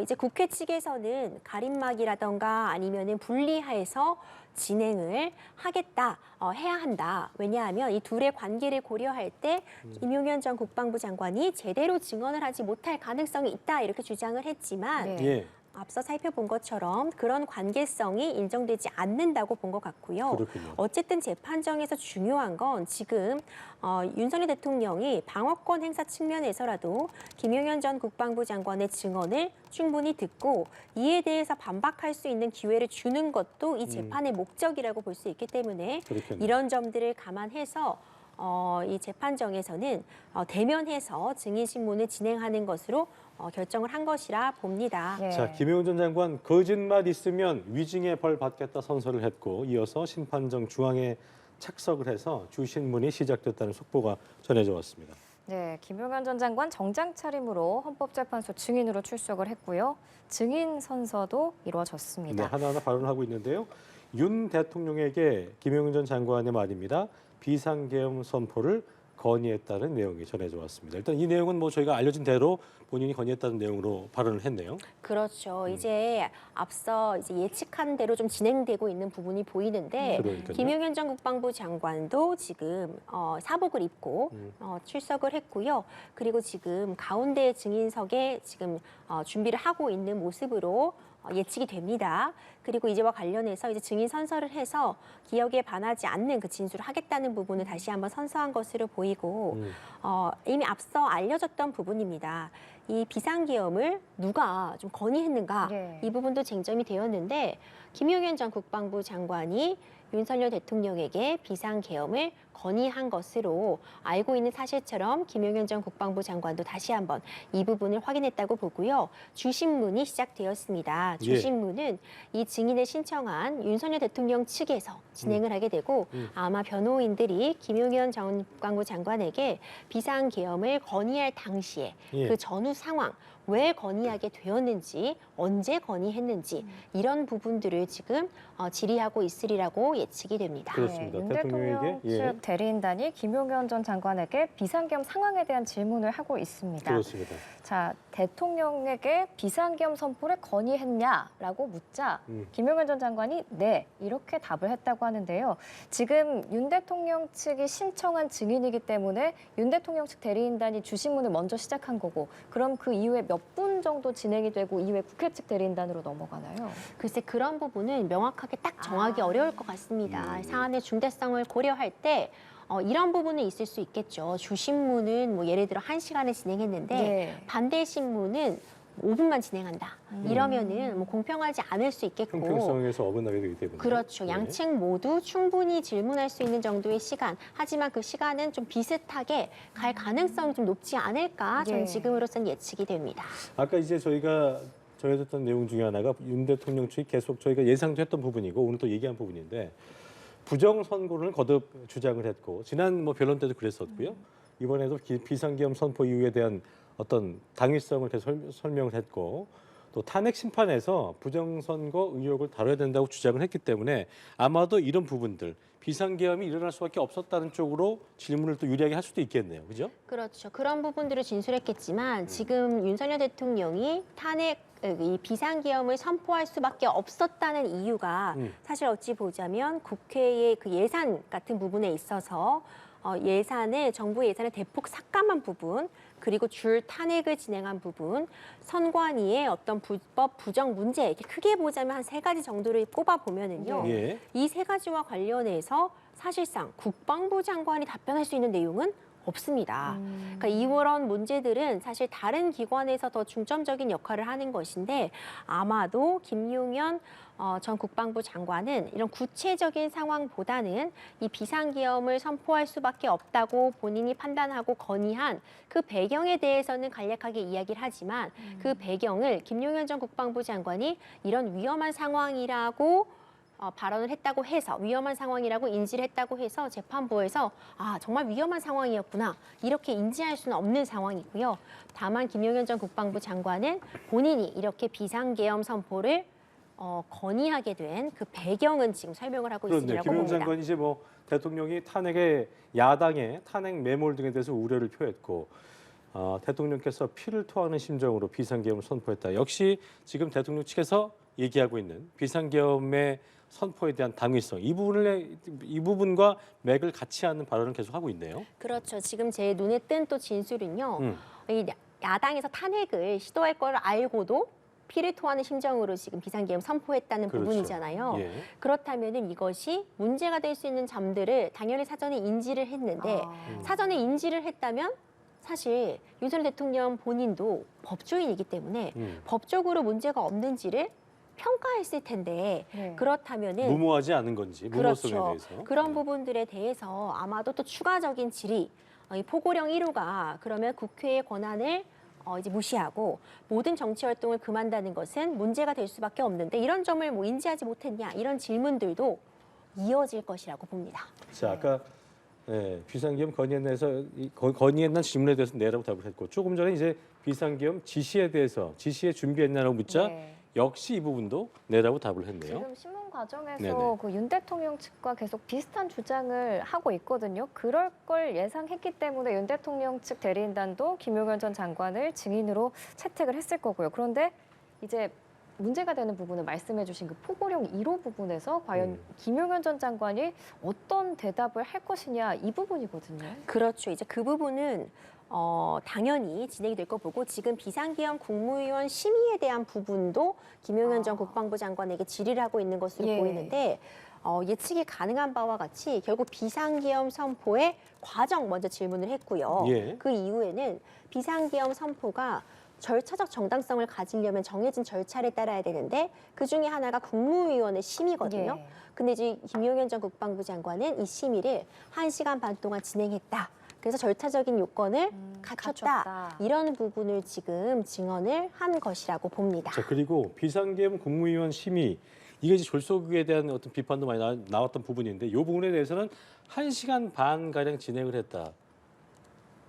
이제 국회 측에서는 가림막이라던가 아니면은 분리해서 진행을 하겠다, 해야 한다. 왜냐하면 이 둘의 관계를 고려할 때 김용현 전 국방부 장관이 제대로 증언을 하지 못할 가능성이 있다 이렇게 주장을 했지만 네. 예, 앞서 살펴본 것처럼 그런 관계성이 인정되지 않는다고 본 것 같고요. 그렇군요. 어쨌든 재판정에서 중요한 건 지금 윤석열 대통령이 방어권 행사 측면에서라도 김용현 전 국방부 장관의 증언을 충분히 듣고 이에 대해서 반박할 수 있는 기회를 주는 것도 이 재판의 목적이라고 볼 수 있기 때문에 그렇겠네요. 이런 점들을 감안해서 이 재판정에서는 대면해서 증인 신문을 진행하는 것으로 결정을 한 것이라 봅니다. 예. 자, 김용현 전 장관 거짓말 있으면 위증의 벌 받겠다 선서를 했고 이어서 심판정 중앙에 착석을 해서 주신문이 시작됐다는 속보가 전해져 왔습니다. 네, 김용현 전 장관 정장 차림으로 헌법재판소 증인으로 출석을 했고요. 증인 선서도 네, 이루어졌습니다. 하나하나 발언을 하고 있는데요. 윤 대통령에게 김용현 전 장관의 말입니다. 비상계엄 선포를 건의했다는 내용이 전해져 왔습니다. 일단 이 내용은 뭐 저희가 알려진 대로 본인이 건의했다는 내용으로 발언을 했네요. 그렇죠. 이제 앞서 이제 예측한 대로 좀 진행되고 있는 부분이 보이는데 그러니까요. 김용현 전 국방부 장관도 지금 사복을 입고 출석을 했고요. 그리고 지금 가운데 증인석에 지금 준비를 하고 있는 모습으로 예측이 됩니다. 그리고 이제와 관련해서 이제 증인 선서를 해서 기억에 반하지 않는 그 진술을 하겠다는 부분을 다시 한번 선서한 것으로 보이고 이미 앞서 알려졌던 부분입니다. 이 비상계엄을 누가 좀 건의했는가 예. 이 부분도 쟁점이 되었는데 김용현 전 국방부 장관이 윤석열 대통령에게 비상계엄을 건의한 것으로 알고 있는 사실처럼 김용현 전 국방부 장관도 다시 한번 이 부분을 확인했다고 보고요. 주신문이 시작되었습니다. 예. 주신문은 이 증인을 신청한 윤석열 대통령 측에서 진행을 하게 되고 아마 변호인들이 김용현 전 국방부 장관에게 비상계엄을 건의할 당시에 예. 그 전후 상황, 왜 건의하게 되었는지, 언제 건의했는지 이런 부분들을 지금 질의하고 있으리라고 예측이 됩니다. 그렇습니다. 윤 대통령 대통령에게, 예. 측 대리인단이 김용현 전 장관에게 비상계엄 상황에 대한 질문을 하고 있습니다. 그렇습니다. 자, 대통령에게 비상계엄 선포를 건의했냐라고 묻자 음. 김용현 전 장관이 네, 이렇게 답을 했다고 하는데요. 지금 윤 대통령 측이 신청한 증인이기 때문에 윤 대통령 측 대리인단이 주신문을 먼저 시작한 거고 그럼 그 이후에 몇 분 정도 진행이 되고 이후에 국회 측 대리인단으로 넘어가나요? 글쎄 그런 부분은 명확하게 딱 정하기 어려울 것 같습니다. 음. 사안의 중대성을 고려할 때 이런 부분은 있을 수 있겠죠. 주신문은 뭐 예를 들어 1시간에 진행했는데 네. 반대 신문은 5분만 진행한다. 이러면은 뭐 공평하지 않을 수 있겠고. 형평성에서 어긋나게 되기 때문에. 그렇죠. 예. 양측 모두 충분히 질문할 수 있는 정도의 시간. 하지만 그 시간은 좀 비슷하게 갈 가능성이 좀 높지 않을까. 저는 예. 지금으로서는 예측이 됩니다. 아까 이제 저희가 정해졌던 내용 중에 하나가 윤 대통령 측이 계속 저희가 예상됐던 부분이고 오늘 또 얘기한 부분인데 부정 선고를 거듭 주장을 했고 지난 뭐 변론 때도 그랬었고요. 이번에도 비상계엄 선포 이유에 대한 어떤 당위성을 계속 설명을 했고 또 탄핵 심판에서 부정선거 의혹을 다뤄야 된다고 주장을 했기 때문에 아마도 이런 부분들 비상계엄이 일어날 수밖에 없었다는 쪽으로 질문을 또 유리하게 할 수도 있겠네요. 그죠? 그렇죠. 그런 부분들을 진술했겠지만 지금 윤석열 대통령이 탄핵 이 비상계엄을 선포할 수밖에 없었다는 이유가 사실 어찌 보자면 국회의 그 예산 같은 부분에 있어서 정부 예산을 대폭 삭감한 부분, 그리고 줄 탄핵을 진행한 부분, 선관위의 어떤 불법 부정 문제 이렇게 크게 보자면 한 3가지 정도를 꼽아 보면은요. 예. 이 3가지와 관련해서 사실상 국방부 장관이 답변할 수 있는 내용은 없습니다. 그러니까 이런 문제들은 사실 다른 기관에서 더 중점적인 역할을 하는 것인데 아마도 김용현 전 국방부 장관은 이런 구체적인 상황보다는 이 비상계엄을 선포할 수밖에 없다고 본인이 판단하고 건의한 그 배경에 대해서는 간략하게 이야기를 하지만 그 배경을 김용현 전 국방부 장관이 이런 위험한 상황이라고 발언을 했다고 해서 위험한 상황이라고 인지를 했다고 해서 재판부에서 정말 위험한 상황이었구나 이렇게 인지할 수는 없는 상황이고요. 다만 김용현 전 국방부 장관은 본인이 이렇게 비상계엄 선포를 건의하게 된 그 배경은 지금 설명을 하고 그런데 있으리라고 김용현 봅니다. 장관이 이제 뭐 대통령이 탄핵의 야당의 탄핵 매몰 등에 대해서 우려를 표했고 대통령께서 피를 토하는 심정으로 비상계엄을 선포했다. 역시 지금 대통령 측에서 얘기하고 있는 비상계엄의 선포에 대한 당위성 이 부분과 맥을 같이 하는 발언을 계속하고 있네요. 그렇죠. 지금 제 눈에 뜬 또 진술은요. 이 야당에서 탄핵을 시도할 걸 알고도 피를 토하는 심정으로 지금 비상계엄 선포했다는 그렇죠. 부분이잖아요. 예. 그렇다면 이것이 문제가 될 수 있는 점들을 당연히 사전에 인지를 했는데 사전에 인지를 했다면 사실 윤석열 대통령 본인도 법조인이기 때문에 법적으로 문제가 없는지를 평가했을 텐데 네. 그렇다면은 무모하지 않은 건지 무모성에 그렇죠. 대해서 그런 부분들에 대해서 아마도 또 추가적인 질의 이 포고령 1호가 그러면 국회의 권한을 이제 무시하고 모든 정치 활동을 금한다는 것은 문제가 될 수밖에 없는데 이런 점을 뭐 인지하지 못했냐 이런 질문들도 이어질 것이라고 봅니다. 자 아까 비상계엄 건의했나 질문에 대해서 네라고 답을 했고 조금 전에 이제 비상계엄 지시에 대해서 지시에 준비했냐라고 묻자 네. 역시 이 부분도 네라고 답을 했네요. 지금 신문 과정에서 네네. 그 윤 대통령 측과 계속 비슷한 주장을 하고 있거든요. 그럴 걸 예상했기 때문에 윤 대통령 측 대리인단도 김용현 전 장관을 증인으로 채택을 했을 거고요. 그런데 이제 문제가 되는 부분을 말씀해 주신 그 포고령 1호 부분에서 과연 김용현 전 장관이 어떤 대답을 할 것이냐 이 부분이거든요. 그렇죠. 이제 그 부분은 당연히 진행이 될 거 보고 지금 비상계엄 국무위원 심의에 대한 부분도 김용현 전 국방부 장관에게 질의를 하고 있는 것으로 예. 보이는데 예측이 가능한 바와 같이 결국 비상계엄 선포의 과정 먼저 질문을 했고요. 예. 그 이후에는 비상계엄 선포가 절차적 정당성을 가지려면 정해진 절차를 따라야 되는데 그 중에 하나가 국무위원의 심의거든요. 예. 근데 이제 김용현 전 국방부 장관은 이 심의를 1시간 반 동안 진행했다. 그래서 절차적인 요건을 갖췄다. 갖췄다. 이런 부분을 지금 증언을 한 것이라고 봅니다. 자, 그리고 비상계엄 국무위원 심의 이게 이제 졸속에 대한 어떤 비판도 많이 나왔던 부분인데 이 부분에 대해서는 1시간 반 가량 진행을 했다.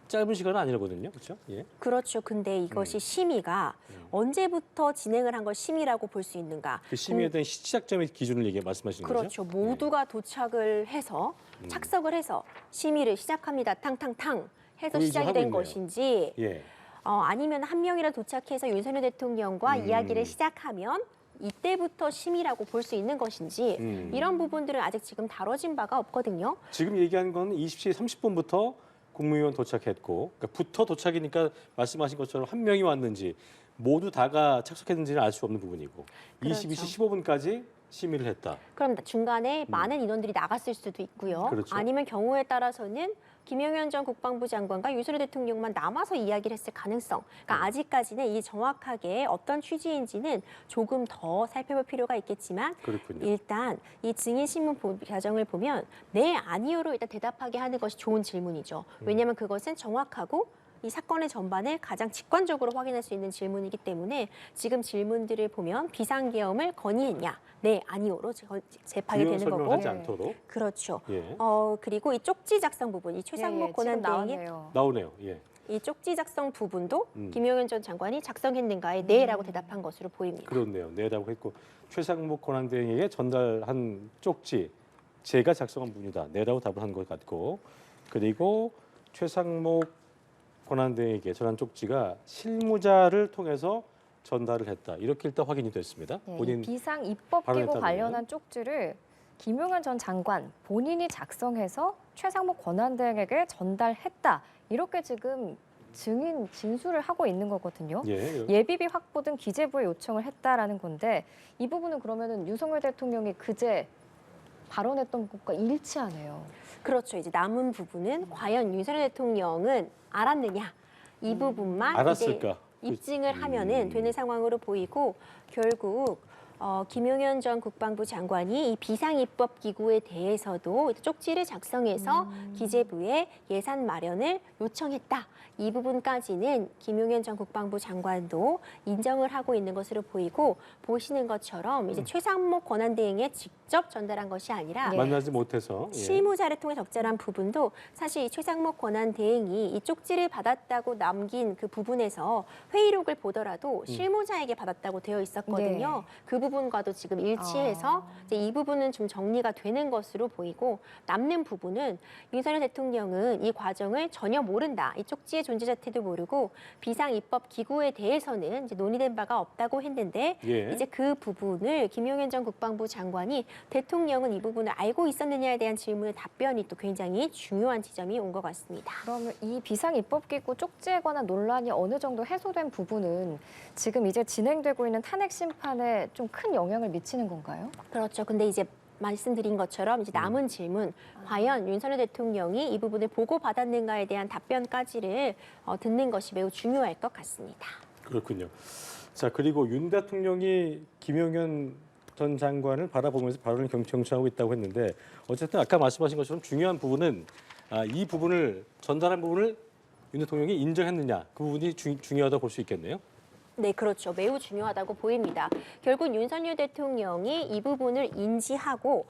짧은 시간은 아니거든요, 그렇죠? 예. 그렇죠. 근데 이것이 심의가 언제부터 진행을 한 걸 심의라고 볼 수 있는가? 그 심의에 대한 시작점의 기준을 말씀하시는 거죠? 그렇죠. 모두가 도착을 해서 착석을 해서 심의를 시작합니다. 탕탕탕 해서 거의 이제 시작이 하고 된 있네요. 것인지 예. 아니면 한 명이라도 도착해서 윤석열 대통령과 이야기를 시작하면 이때부터 심의라고 볼 수 있는 것인지 이런 부분들은 아직 지금 다뤄진 바가 없거든요. 지금 얘기한 건 20시 30분부터 국무위원 도착했고, 그러니까 부터 도착이니까 말씀하신 것처럼 한 명이 왔는지 모두 다가 착석했는지는 알 수 없는 부분이고, 그렇죠. 22시 15분까지 심의를 했다. 그럼 중간에 많은 인원들이 나갔을 수도 있고요. 그렇죠. 아니면 경우에 따라서는 김용현 전 국방부 장관과 윤석열 대통령만 남아서 이야기를 했을 가능성. 그러니까 아직까지는 이 정확하게 어떤 취지인지는 조금 더 살펴볼 필요가 있겠지만 그렇군요. 일단 이 증인신문 과정을 보면 네, 아니요로 일단 대답하게 하는 것이 좋은 질문이죠. 왜냐하면 그것은 정확하고 이 사건의 전반을 가장 직관적으로 확인할 수 있는 질문이기 때문에 지금 질문들을 보면 비상계엄을 건의했냐? 네, 아니요로 재판이 부연 되는 거고. 설명하지 않도록. 그렇죠. 예. 그리고 이 쪽지 작성 부분, 이 최상목 지금 권한대행의 나왔네요. 나오네요. 예. 이 쪽지 작성 부분도 음. 김용현 전 장관이 작성했는가에 네라고 대답한 것으로 보입니다. 그렇네요. 네라고 했고 최상목 권한대행에게 전달한 쪽지 제가 작성한 분이다. 네라고 답을 한 것 같고, 그리고 최상목 권한대행에게 전한 쪽지가 실무자를 통해서 전달을 했다. 이렇게 일단 확인이 됐습니다. 네, 이 본인 비상 입법 기구 발언했다면요? 관련한 쪽지를 김용현 전 장관 본인이 작성해서 최상목 권한대행에게 전달했다. 이렇게 지금 증인 진술을 하고 있는 거거든요. 예. 예비비 확보 등 기재부에 요청을 했다라는 건데 이 부분은 그러면은 윤석열 대통령이 그제 발언했던 것과 일치하네요. 그렇죠. 이제 남은 부분은 과연 윤석열 대통령은 알았느냐 이 부분만 알았을까? 이제 입증을 하면은 되는 상황으로 보이고 결국 김용현 전 국방부 장관이 이 비상입법 기구에 대해서도 쪽지를 작성해서 기재부에 예산 마련을 요청했다. 이 부분까지는 김용현 전 국방부 장관도 인정을 하고 있는 것으로 보이고 보시는 것처럼 이제 최상목 권한대행에 직접 전달한 것이 아니라 예. 만나지 못해서 예. 실무자를 통해 적절한 부분도 사실 이 최상목 권한대행이 이 쪽지를 받았다고 남긴 그 부분에서 회의록을 보더라도 실무자에게 받았다고 되어 있었거든요. 네. 그 부분과도 지금 일치해서 이제 이 부분은 좀 정리가 되는 것으로 보이고 남는 부분은 윤석열 대통령은 이 과정을 전혀 모른다. 이 쪽지의 존재 자체도 모르고 비상입법 기구에 대해서는 이제 논의된 바가 없다고 했는데 예. 이제 그 부분을 김용현 전 국방부 장관이 대통령은 이 부분을 알고 있었느냐에 대한 질문의 답변이 또 굉장히 중요한 지점이 온 것 같습니다. 그러면 이 비상 입법 기구 쪽지에 관한 논란이 어느 정도 해소된 부분은 지금 이제 진행되고 있는 탄핵 심판에 좀 큰 영향을 미치는 건가요? 그렇죠. 근데 이제 말씀드린 것처럼 이제 남은 질문, 과연 윤석열 대통령이 이 부분을 보고받았는가에 대한 답변까지를 듣는 것이 매우 중요할 것 같습니다. 그렇군요. 자, 그리고 윤 대통령이 김용현 전 장관을 바라보면서 발언을 경청하고 있다고 했는데 어쨌든 아까 말씀하신 것처럼 중요한 부분은 이 부분을 전달한 부분을 윤 대통령이 인정했느냐 그 부분이 중요하다고 볼 수 있겠네요. 네, 그렇죠. 매우 중요하다고 보입니다. 결국 윤석열 대통령이 이 부분을 인지하고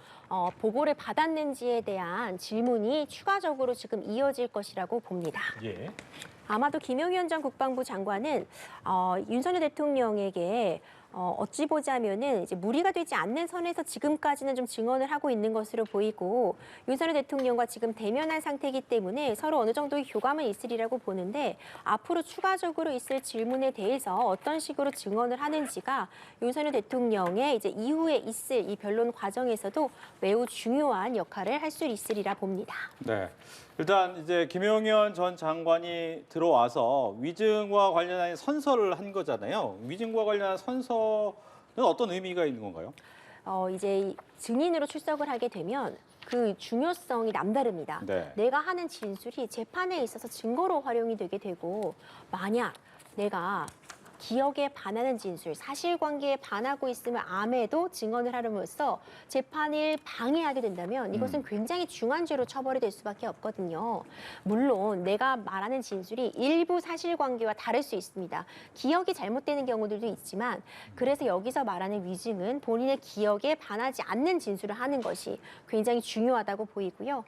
보고를 받았는지에 대한 질문이 추가적으로 지금 이어질 것이라고 봅니다. 예. 아마도 김용현 전 국방부 장관은 윤석열 대통령에게 어찌 보자면은 이제 무리가 되지 않는 선에서 지금까지는 좀 증언을 하고 있는 것으로 보이고 윤석열 대통령과 지금 대면한 상태이기 때문에 서로 어느 정도의 교감은 있으리라고 보는데 앞으로 추가적으로 있을 질문에 대해서 어떤 식으로 증언을 하는지가 윤석열 대통령의 이제 이후에 있을 이 변론 과정에서도 매우 중요한 역할을 할 수 있으리라 봅니다. 네. 일단 이제 김용현 전 장관이 들어와서 위증과 관련한 선서를 한 거잖아요. 위증과 관련한 선서는 어떤 의미가 있는 건가요? 이제 증인으로 출석을 하게 되면 그 중요성이 남다릅니다. 네. 내가 하는 진술이 재판에 있어서 증거로 활용이 되게 되고 만약 내가 기억에 반하는 진술, 사실관계에 반하고 있으면 암에도 증언을 하름으로써 재판을 방해하게 된다면 이것은 굉장히 중한 죄로 처벌이 될 수밖에 없거든요. 물론 내가 말하는 진술이 일부 사실관계와 다를 수 있습니다. 기억이 잘못되는 경우들도 있지만 그래서 여기서 말하는 위증은 본인의 기억에 반하지 않는 진술을 하는 것이 굉장히 중요하다고 보이고요.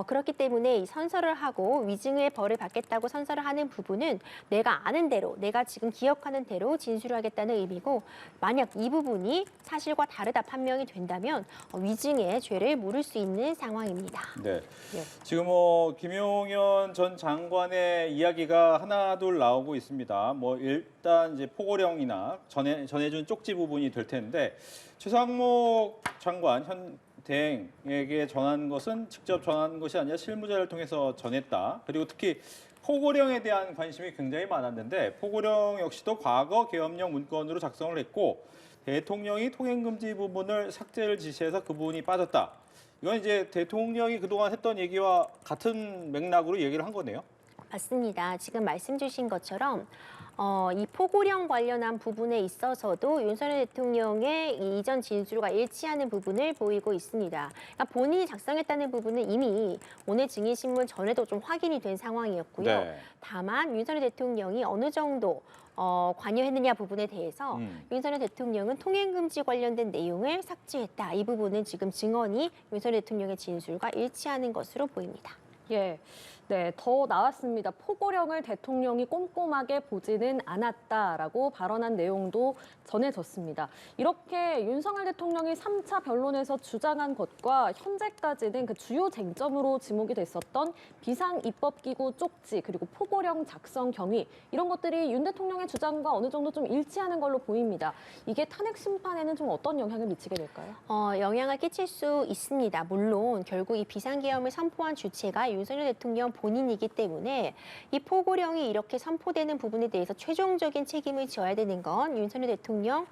그렇기 때문에 이 선서를 하고 위증의 벌을 받겠다고 선서를 하는 부분은 내가 아는 대로, 내가 지금 기억하는 대로 진술을 하겠다는 의미고 만약 이 부분이 사실과 다르다 판명이 된다면 위증의 죄를 물을 수 있는 상황입니다. 네. 예. 지금 김용현 전 장관의 이야기가 하나둘 나오고 있습니다. 일단 이제 포고령이나 전해준 쪽지 부분이 될 텐데 최상목 장관 현 대행에게 전한 것은 직접 전한 것이 아니라 실무자를 통해서 전했다. 그리고 특히 포고령에 대한 관심이 굉장히 많았는데 포고령 역시도 과거 계엄령 문건으로 작성을 했고 대통령이 통행금지 부분을 삭제를 지시해서 그 부분이 빠졌다. 이건 이제 대통령이 그동안 했던 얘기와 같은 맥락으로 얘기를 한 거네요. 맞습니다. 지금 말씀 주신 것처럼 이 포고령 관련한 부분에 있어서도 윤석열 대통령의 이 이전 진술과 일치하는 부분을 보이고 있습니다. 그러니까 본인이 작성했다는 부분은 이미 오늘 증인신문 전에도 좀 확인이 된 상황이었고요. 네. 다만 윤석열 대통령이 어느 정도 관여했느냐 부분에 대해서 윤석열 대통령은 통행금지 관련된 내용을 삭제했다. 이 부분은 지금 증언이 윤석열 대통령의 진술과 일치하는 것으로 보입니다. 예. 네, 더 나왔습니다. 포고령을 대통령이 꼼꼼하게 보지는 않았다라고 발언한 내용도 전해졌습니다. 이렇게 윤석열 대통령이 3차 변론에서 주장한 것과 현재까지는 그 주요 쟁점으로 지목이 됐었던 비상입법기구 쪽지 그리고 포고령 작성 경위 이런 것들이 윤 대통령의 주장과 어느 정도 좀 일치하는 걸로 보입니다. 이게 탄핵 심판에는 좀 어떤 영향을 미치게 될까요? 영향을 끼칠 수 있습니다. 물론 결국 이 비상계엄을 선포한 주체가 윤석열 대통령 본인이기 때문에 이 포고령이 이렇게 선포되는 부분에 대해서 최종적인 책임을 져야 되는 건 윤석열 대통령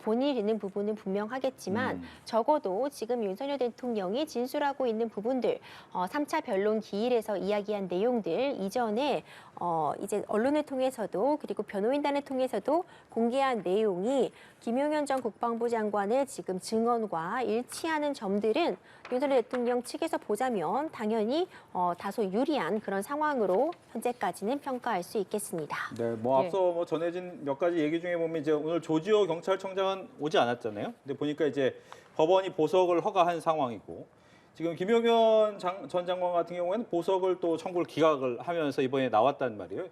본인이 되는 부분은 분명하겠지만 적어도 지금 윤석열 대통령이 진술하고 있는 부분들 3차 변론 기일에서 이야기한 내용들 이전에 이제 언론을 통해서도 그리고 변호인단을 통해서도 공개한 내용이 김용현 전 국방부 장관의 지금 증언과 일치하는 점들은 윤석열 대통령 측에서 보자면 당연히 다소 유리한 그런 상황으로 현재까지는 평가할 수 있겠습니다. 네, 앞서 전해진 몇 가지 얘기 중에 보면 이제 오늘 조지호 경찰청장은 오지 않았잖아요. 근데 보니까 이제 법원이 보석을 허가한 상황이고 지금 김용현 전 장관 같은 경우에는 보석을 또 청구를 기각을 하면서 이번에 나왔단 말이에요.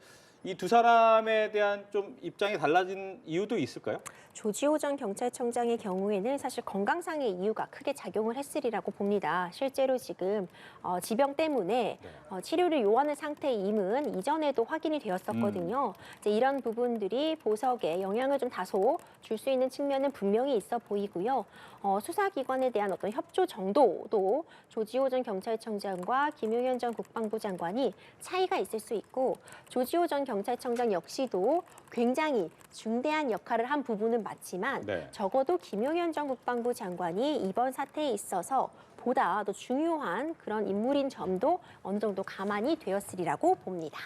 이 두 사람에 대한 좀 입장이 달라진 이유도 있을까요? 조지호 전 경찰청장의 경우에는 사실 건강상의 이유가 크게 작용을 했으리라고 봅니다. 실제로 지금 지병 때문에 치료를 요하는 상태임은 이전에도 확인이 되었었거든요. 이제 이런 부분들이 보석에 영향을 좀 다소 줄 수 있는 측면은 분명히 있어 보이고요. 수사기관에 대한 어떤 협조 정도도 조지호 전 경찰청장과 김용현 전 국방부 장관이 차이가 있을 수 있고 조지호 전 경찰청장 역시도 굉장히 중대한 역할을 한 부분은 맞지만 네. 적어도 김용현 전 국방부 장관이 이번 사태에 있어서 보다 더 중요한 그런 인물인 점도 어느 정도 감안이 되었으리라고 봅니다.